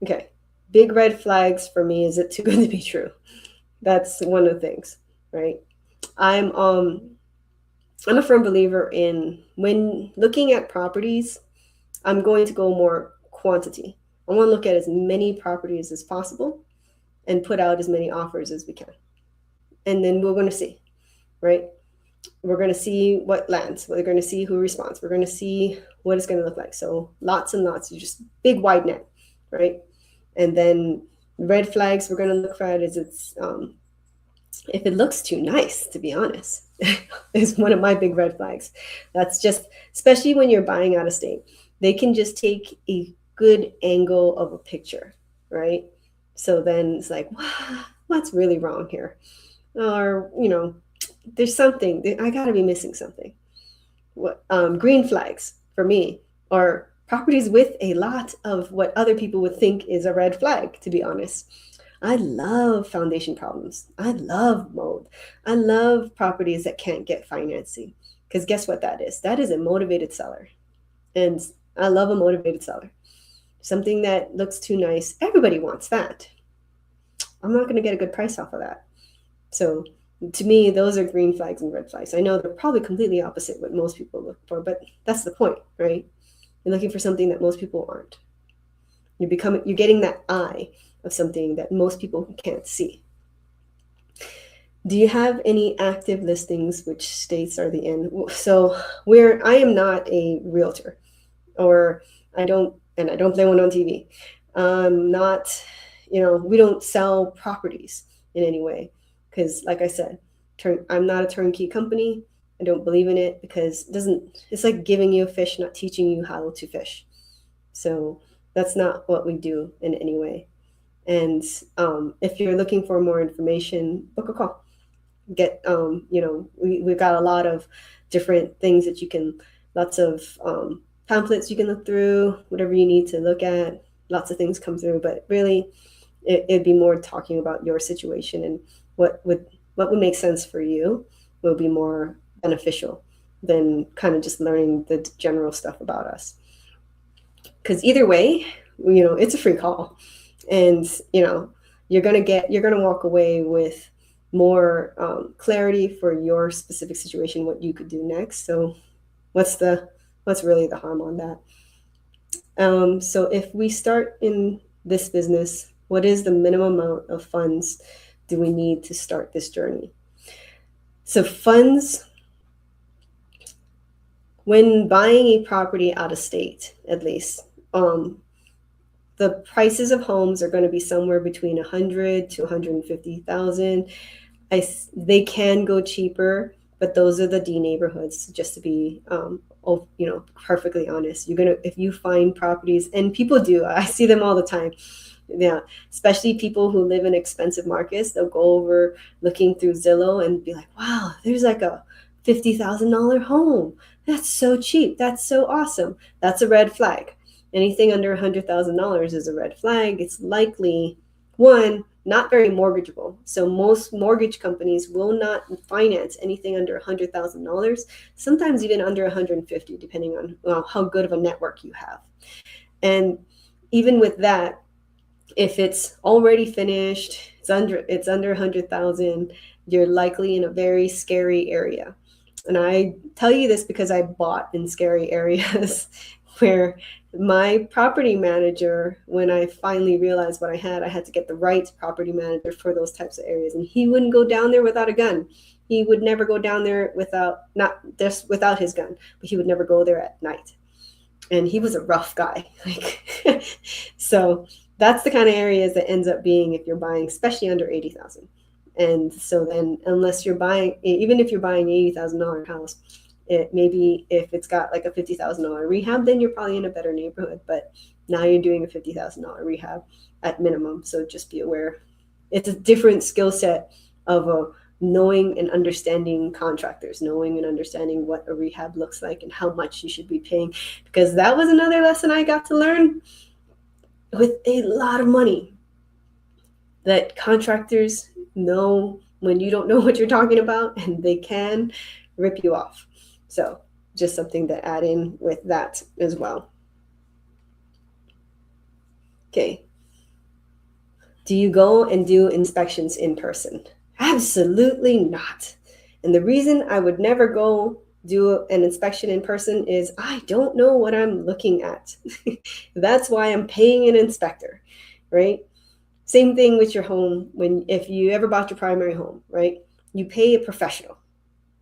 Okay, big red flags for me, is it too good to be true? That's one of the things, right? I'm a firm believer in, when looking at properties, I'm going to go more quantity. I want to look at as many properties as possible and put out as many offers as we can. And then we're going to see, right? We're going to see what lands. We're going to see who responds. We're going to see what it's going to look like. So lots and lots, you just big wide net, right? And then red flags we're going to look for is if it looks too nice, to be honest, is one of my big red flags. That's just, especially when you're buying out of state, they can just take a good angle of a picture, right? So then it's like, wow, what's really wrong here? Or, there's something, I got to be missing something. What green flags for me are properties with a lot of what other people would think is a red flag, to be honest. I love foundation problems. I love mold. I love properties that can't get financing, because guess what that is? That is a motivated seller. And I love a motivated seller. Something that looks too nice, everybody wants that. I'm not going to get a good price off of that. So To me, those are green flags and red flags. I know they're probably completely opposite what most people look for, but that's the point, right? You're looking for something that most people aren't. You're getting that eye of something that most people can't see. Do you have any active listings? Which states are they in? So I am not a realtor, or I don't play one on TV. Not, we don't sell properties in any way, because like I said, I'm not a turnkey company. I don't believe in it because it's like giving you a fish, not teaching you how to fish. So that's not what we do in any way. And if you're looking for more information, book a call. We've got a lot of different things that lots of pamphlets you can look through, whatever you need to look at. Lots of things come through, but really it'd be more talking about your situation and what would make sense for you will be more beneficial than kind of just learning the general stuff about us. Because either way, it's a free call, and you're gonna walk away with more clarity for your specific situation, what you could do next. So what's really the harm on that? So if we start in this business, what is the minimum amount of funds do we need to start this journey? So funds, when buying a property out of state, at least, the prices of homes are going to be somewhere between 100 to 150,000. They can go cheaper, but those are the D neighborhoods. Just to be, perfectly honest, if you find properties, and people do, I see them all the time. Yeah, especially people who live in expensive markets, they'll go over looking through Zillow and be like, "Wow, there's like a $50,000 home. That's so cheap. That's so awesome." That's a red flag. Anything under $100,000 is a red flag. It's likely, one, not very mortgageable. So most mortgage companies will not finance anything under $100,000, sometimes even under 150, depending on how good of a network you have. And even with that, if it's already finished, it's under 100,000, you're likely in a very scary area. And I tell you this because I bought in scary areas where my property manager, when I finally realized what I had to get the right property manager for those types of areas. And he wouldn't go down there without a gun. He would never go down there not just without his gun, but he would never go there at night. And he was a rough guy. So that's the kind of areas that ends up being if you're buying, especially under 80,000. And so then, unless you're buying, even if you're buying $80,000 house, maybe if it's got like a $50,000 rehab, then you're probably in a better neighborhood. But now you're doing a $50,000 rehab at minimum. So just be aware. It's a different skill set of knowing and understanding contractors, knowing and understanding what a rehab looks like and how much you should be paying. Because that was another lesson I got to learn with a lot of money, that contractors know when you don't know what you're talking about, and they can rip you off. So just something to add in with that as well. Okay. Do you go and do inspections in person? Absolutely not. And the reason I would never go do an inspection in person is I don't know what I'm looking at. That's why I'm paying an inspector, right? Same thing with your home. If you ever bought your primary home, right? You pay a professional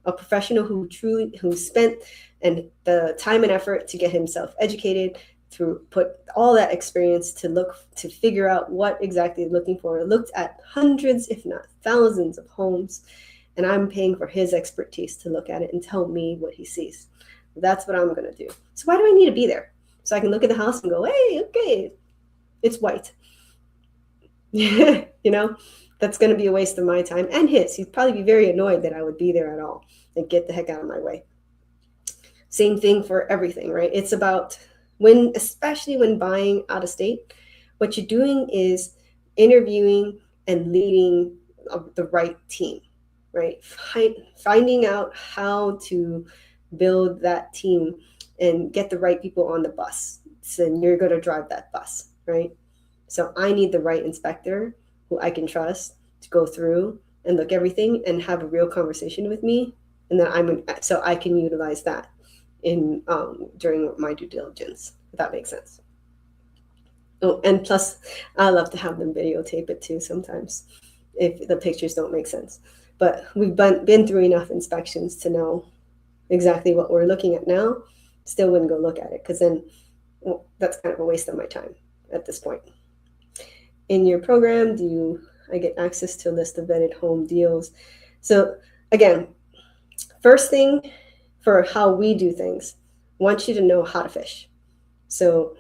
who spent and the time and effort to get himself educated, to put all that experience to figure out what exactly he's looking for. Looked at hundreds, if not thousands of homes, and I'm paying for his expertise to look at it and tell me what he sees. That's what I'm going to do. So why do I need to be there? So I can look at the house and go, hey, okay, it's white. That's going to be a waste of my time and his. He'd probably be very annoyed that I would be there at all. And get the heck out of my way. Same thing for everything, right? It's about especially when buying out of state, what you're doing is interviewing and leading the right team, right? Finding out how to build that team and get the right people on the bus. So you're going to drive that bus, right? So I need the right inspector who I can trust to go through and look everything and have a real conversation with me, and then so I can utilize that in during my due diligence, if that makes sense. Oh, and plus, I love to have them videotape it too sometimes if the pictures don't make sense. But we've been through enough inspections to know exactly what we're looking at now. Still wouldn't go look at it because then that's kind of a waste of my time at this point. In your program, I get access to a list of vetted home deals? So again, first thing for how we do things, I want you to know how to fish. So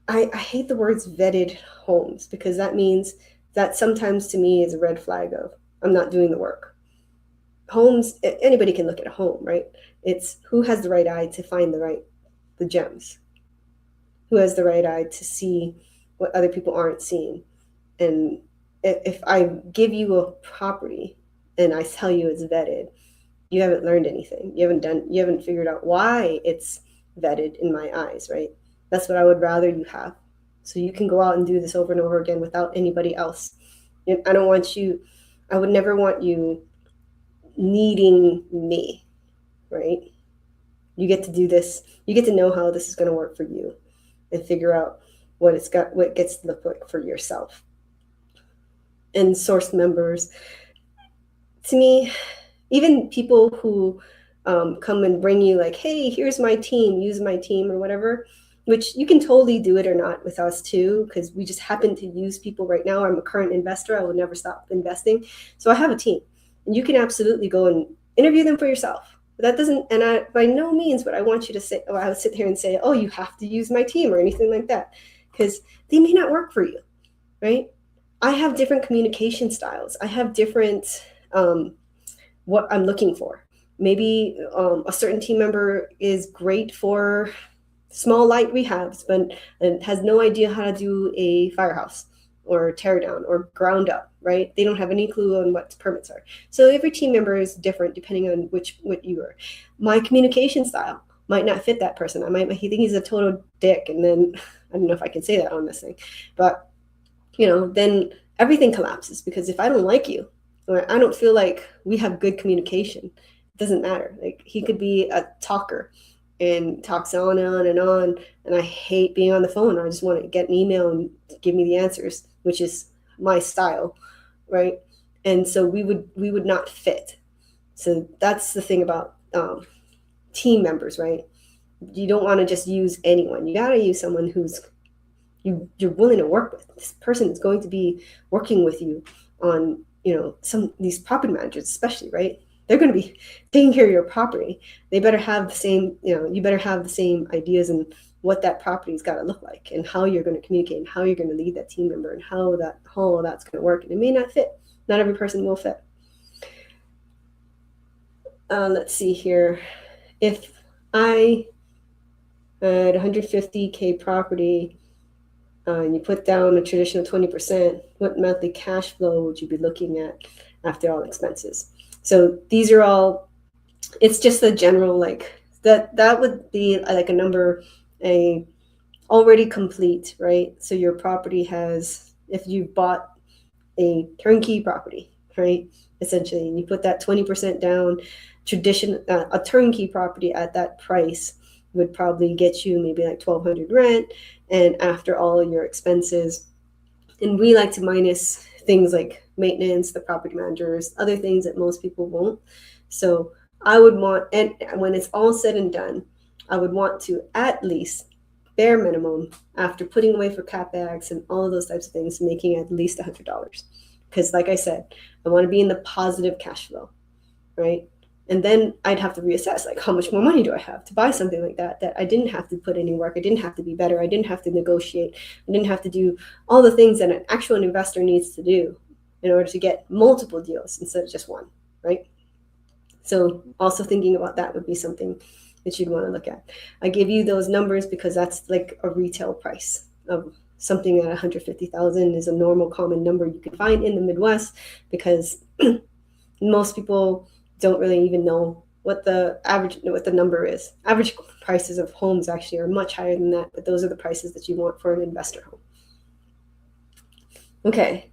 I hate the words vetted homes because that means that sometimes to me is a red flag of I'm not doing the work. Homes, anybody can look at a home, right? It's who has the right eye to find the gems, who has the right eye to see what other people aren't seeing. And if I give you a property and I tell you it's vetted, you haven't learned anything. You haven't figured out why it's vetted in my eyes, right? That's what I would rather you have. So you can go out and do this over and over again without anybody else. I would never want you needing me, right? You get to do this. You get to know how this is going to work for you and figure out what gets to look like for yourself. And source members, to me, even people who come and bring you like, hey, here's my team, use my team or whatever, which you can totally do it or not with us too, because we just happen to use people right now. I'm a current investor. I will never stop investing. So I have a team, and you can absolutely go and interview them for yourself. But that doesn't, and I, by no means would I want you to say, I would sit here and say, oh, you have to use my team or anything like that, because they may not work for you, right? I have different communication styles. I have different what I'm looking for. Maybe a certain team member is great for small light rehabs, but has no idea how to do a firehouse or tear down or ground up, right? They don't have any clue on what permits are. So every team member is different depending on what you are. My communication style might not fit that person. He think he's a total dick, and then I don't know if I can say that on this thing, but then everything collapses, because if I don't like you or I don't feel like we have good communication, it doesn't matter. Like, he could be a talker and talks on and on, and I hate being on the phone. I just want to get an email and give me the answers, which is my style, right? And so we would not fit. So that's the thing about team members, right? You don't want to just use anyone. You got to use someone who's you're willing to work with. This person is going to be working with you on, some these property managers especially, right? They're going to be taking care of your property. They better have the same, you better have the same ideas and what that property's got to look like, and how you're going to communicate, and how you're going to lead that team member, and how that's going to work. And it may not fit. Not every person will fit. Let's see here. If I had 150K property, and you put down a traditional 20%, what monthly cash flow would you be looking at after all expenses? So these are all, it's just a general, like, that would be like a number, already complete, right? So your property has, if you bought a turnkey property, right, essentially, and you put that 20% down, a turnkey property at that price would probably get you maybe like $1,200 rent, and after all your expenses, and we like to minus things like maintenance, the property managers, other things that most people won't. So I would want, and when it's all said and done, I would want to at least, bare minimum, after putting away for CapEx and all of those types of things, making at least $100. Because like I said, I want to be in the positive cash flow, right? And then I'd have to reassess, like, how much more money do I have to buy something like that I didn't have to put any work, I didn't have to be better, I didn't have to negotiate, I didn't have to do all the things that an actual investor needs to do in order to get multiple deals instead of just one, right? So also thinking about that would be something that you'd want to look at. I give you those numbers because that's like a retail price of something at 150,000 is a normal common number you can find in the Midwest, because most people don't really even know what the number is. Average prices of homes actually are much higher than that, but those are the prices that you want for an investor home. Okay,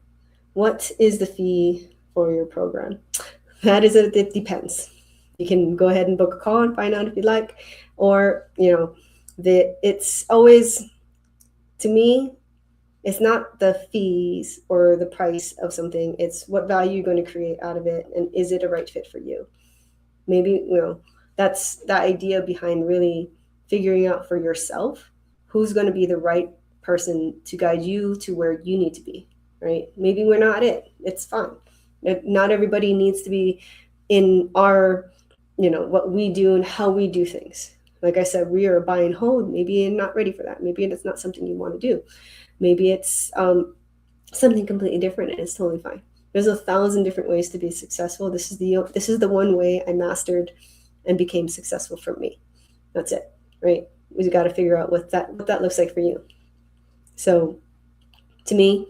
what is the fee for your program? It depends. You can go ahead and book a call and find out if you'd like, or it's always, to me, it's not the fees or the price of something. It's what value you're going to create out of it, and is it a right fit for you? Maybe that's the idea behind really figuring out for yourself who's going to be the right person to guide you to where you need to be, right? Maybe we're not it. It's fine. Not everybody needs to be in our, what we do and how we do things. Like I said, we are a buy and hold. Maybe you're not ready for that. Maybe it's not something you want to do. Maybe it's something completely different, and it's totally fine. There's 1,000 different ways to be successful. This is the one way I mastered and became successful for me. That's it, right? We've got to figure out what that looks like for you. So to me,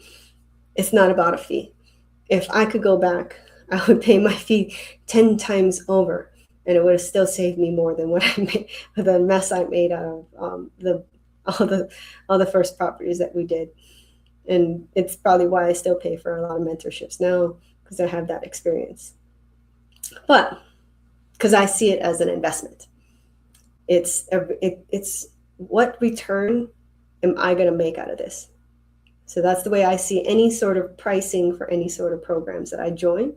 it's not about a fee. If I could go back, I would pay my fee 10 times over, and it would have still saved me more than what I made, the mess I made out of all the first properties that we did. And it's probably why I still pay for a lot of mentorships now, because I have that experience. But because I see it as an investment, it's what return am I going to make out of this? So that's the way I see any sort of pricing for any sort of programs that I join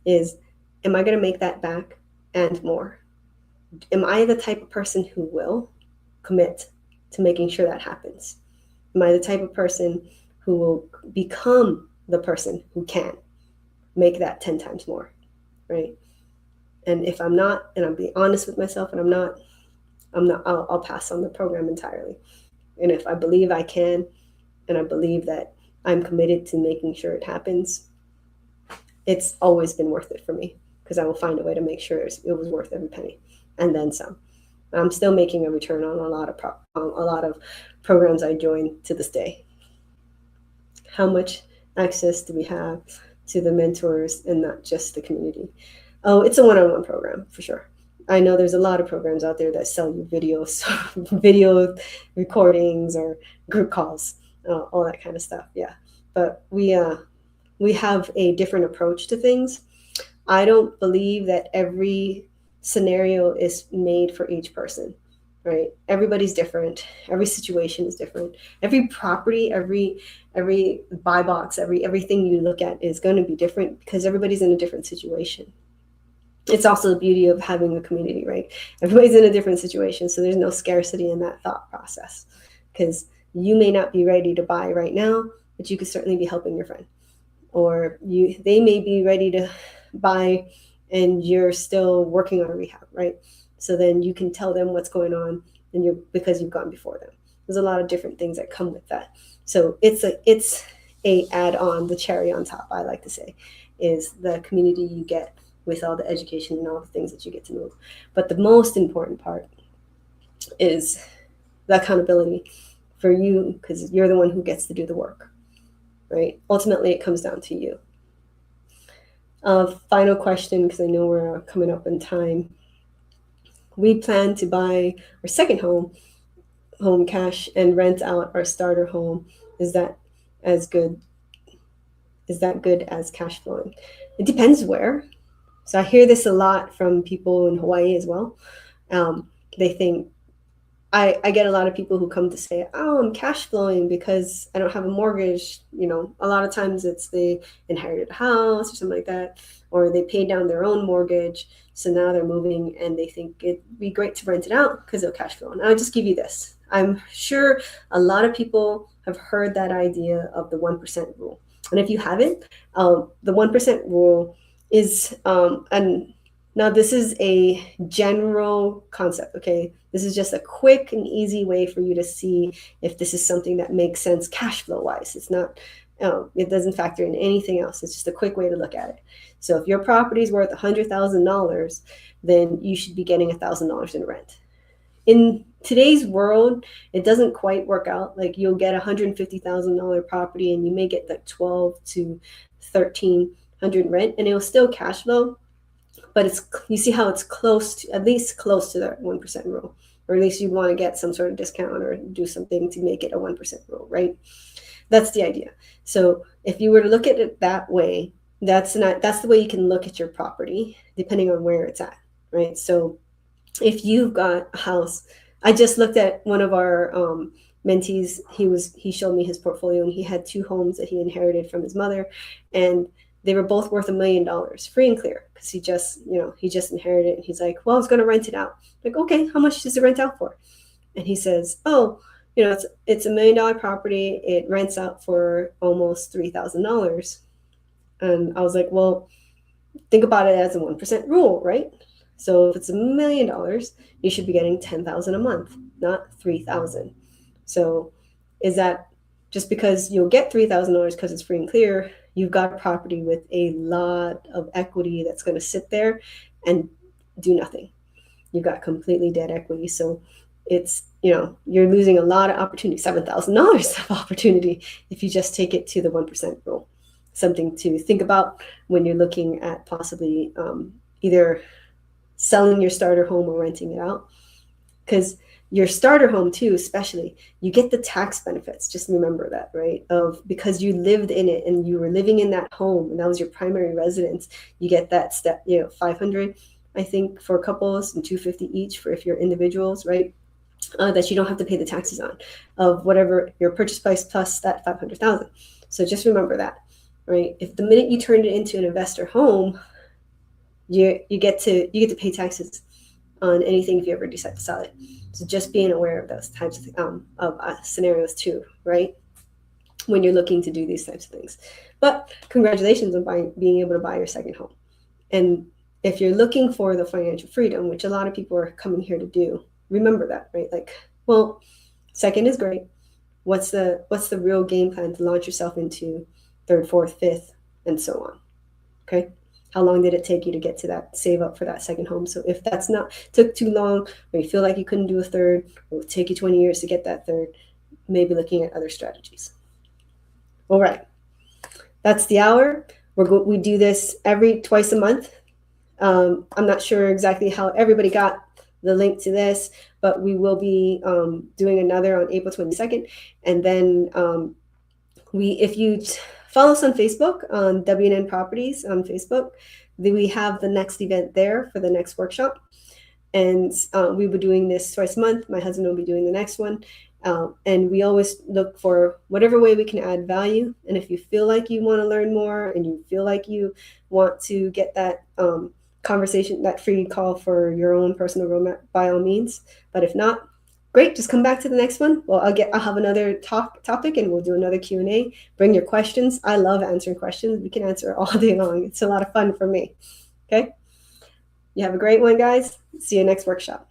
is, am I going to make that back and more? Am I the type of person who will commit to making sure that happens? Am I the type of person who will become the person who can make that 10 times more, right? And if I'm not, and I'm being honest with myself, and I'm not, I'll pass on the program entirely. And if I believe I can, and I believe that I'm committed to making sure it happens, it's always been worth it for me, because I will find a way to make sure it was worth every penny, and then some. I'm still making a return on a lot of programs I joined to this day. How much access do we have to the mentors and not just the community? Oh, it's a one-on-one program for sure. I know there's a lot of programs out there that sell you videos, video recordings or group calls, all that kind of stuff. Yeah, but we have a different approach to things. I don't believe that every scenario is made for each person, right? Everybody's different. Every situation is different. Every property, every buy box, everything you look at is going to be different, because everybody's in a different situation. It's also the beauty of having a community, right? Everybody's in a different situation, so there's no scarcity in that thought process, because you may not be ready to buy right now, but you could certainly be helping your friend, or they may be ready to buy and you're still working on a rehab, right? So then you can tell them what's going on, and because you've gone before them. There's a lot of different things that come with that. So it's a add-on, the cherry on top, I like to say, is the community you get with all the education and all the things that you get to move. But the most important part is the accountability for you, because you're the one who gets to do the work, right? Ultimately, it comes down to you. Final question, because I know we're coming up in time. We plan to buy our second home cash and rent out our starter home. Is that good as cash flowing? It depends where. So I hear this a lot from people in Hawaii as well. They think, I get a lot of people who come to say, oh, I'm cash flowing because I don't have a mortgage. A lot of times it's they inherited a house or something like that, or they paid down their own mortgage. So now they're moving and they think it'd be great to rent it out because they'll cash flow. And I'll just give you this. I'm sure a lot of people have heard that idea of the 1% rule. And if you haven't, the 1% rule is, and now this is a general concept, okay? This is just a quick and easy way for you to see if this is something that makes sense cash flow wise. It's not, it doesn't factor in anything else. It's just a quick way to look at it. So if your property is worth $100,000, then you should be getting $1,000 in rent. In today's world, it doesn't quite work out. Like you'll get $150,000 property and you may get like 12 to 1,300 rent, and it will still cash flow. But you see how it's at least close to that 1% rule, or at least you'd want to get some sort of discount or do something to make it a 1% rule, right? That's the idea. So if you were to look at it that way, that's the way you can look at your property, depending on where it's at, right? So if you've got a house, I just looked at one of our mentees. He showed me his portfolio, and he had 2 homes that he inherited from his mother, and they were both worth $1 million, free and clear, because he just inherited it. And he's like, well, I was going to rent it out. Like, okay, how much does it rent out for? And he says, oh, it's $1 million property. It rents out for almost $3,000. And I was like, well, think about it as a 1% rule, right? So if it's $1 million, you should be getting 10,000 a month, not 3,000. So is that just because you'll get $3,000 because it's free and clear? You've got a property with a lot of equity that's going to sit there and do nothing. You've got completely dead equity. So it's, you're losing a lot of opportunity, $7,000 of opportunity, if you just take it to the 1% rule. Something to think about when you're looking at possibly either selling your starter home or renting it out. Because your starter home too, especially, you get the tax benefits. Just remember that, right? Because you lived in it and you were living in that home and that was your primary residence, you get that step, $500, I think, for couples, and $250 each for if you're individuals, right? That you don't have to pay the taxes on, of whatever your purchase price plus that $500,000. So just remember that, right? If the minute you turn it into an investor home, you get to pay taxes on anything if you ever decide to sell it. So just being aware of those types of scenarios too, right? When you're looking to do these types of things. But congratulations on being able to buy your second home. And if you're looking for the financial freedom, which a lot of people are coming here to do, remember that, right? Like, well, second is great. What's the real game plan to launch yourself into third, fourth, fifth, and so on? Okay. How long did it take you to get to that, save up for that second home? So if that's took too long, or you feel like you couldn't do a third, or it would take you 20 years to get that third, maybe looking at other strategies. All right. That's the hour. We do this twice a month. I'm not sure exactly how everybody got the link to this, but we will be doing another on April 22nd. And then if you follow us on Facebook, on WNN Properties on Facebook, we have the next event there for the next workshop. And we will be doing this twice a month. My husband will be doing the next one. And we always look for whatever way we can add value. And if you feel like you want to learn more and you feel like you want to get that conversation, that free call for your own personal roadmap, by all means. But if not, great, just come back to the next one. Well, I'll have another topic and we'll do another Q&A. Bring your questions. I love answering questions. We can answer all day long. It's a lot of fun for me. Okay. You have a great one, guys. See you next workshop.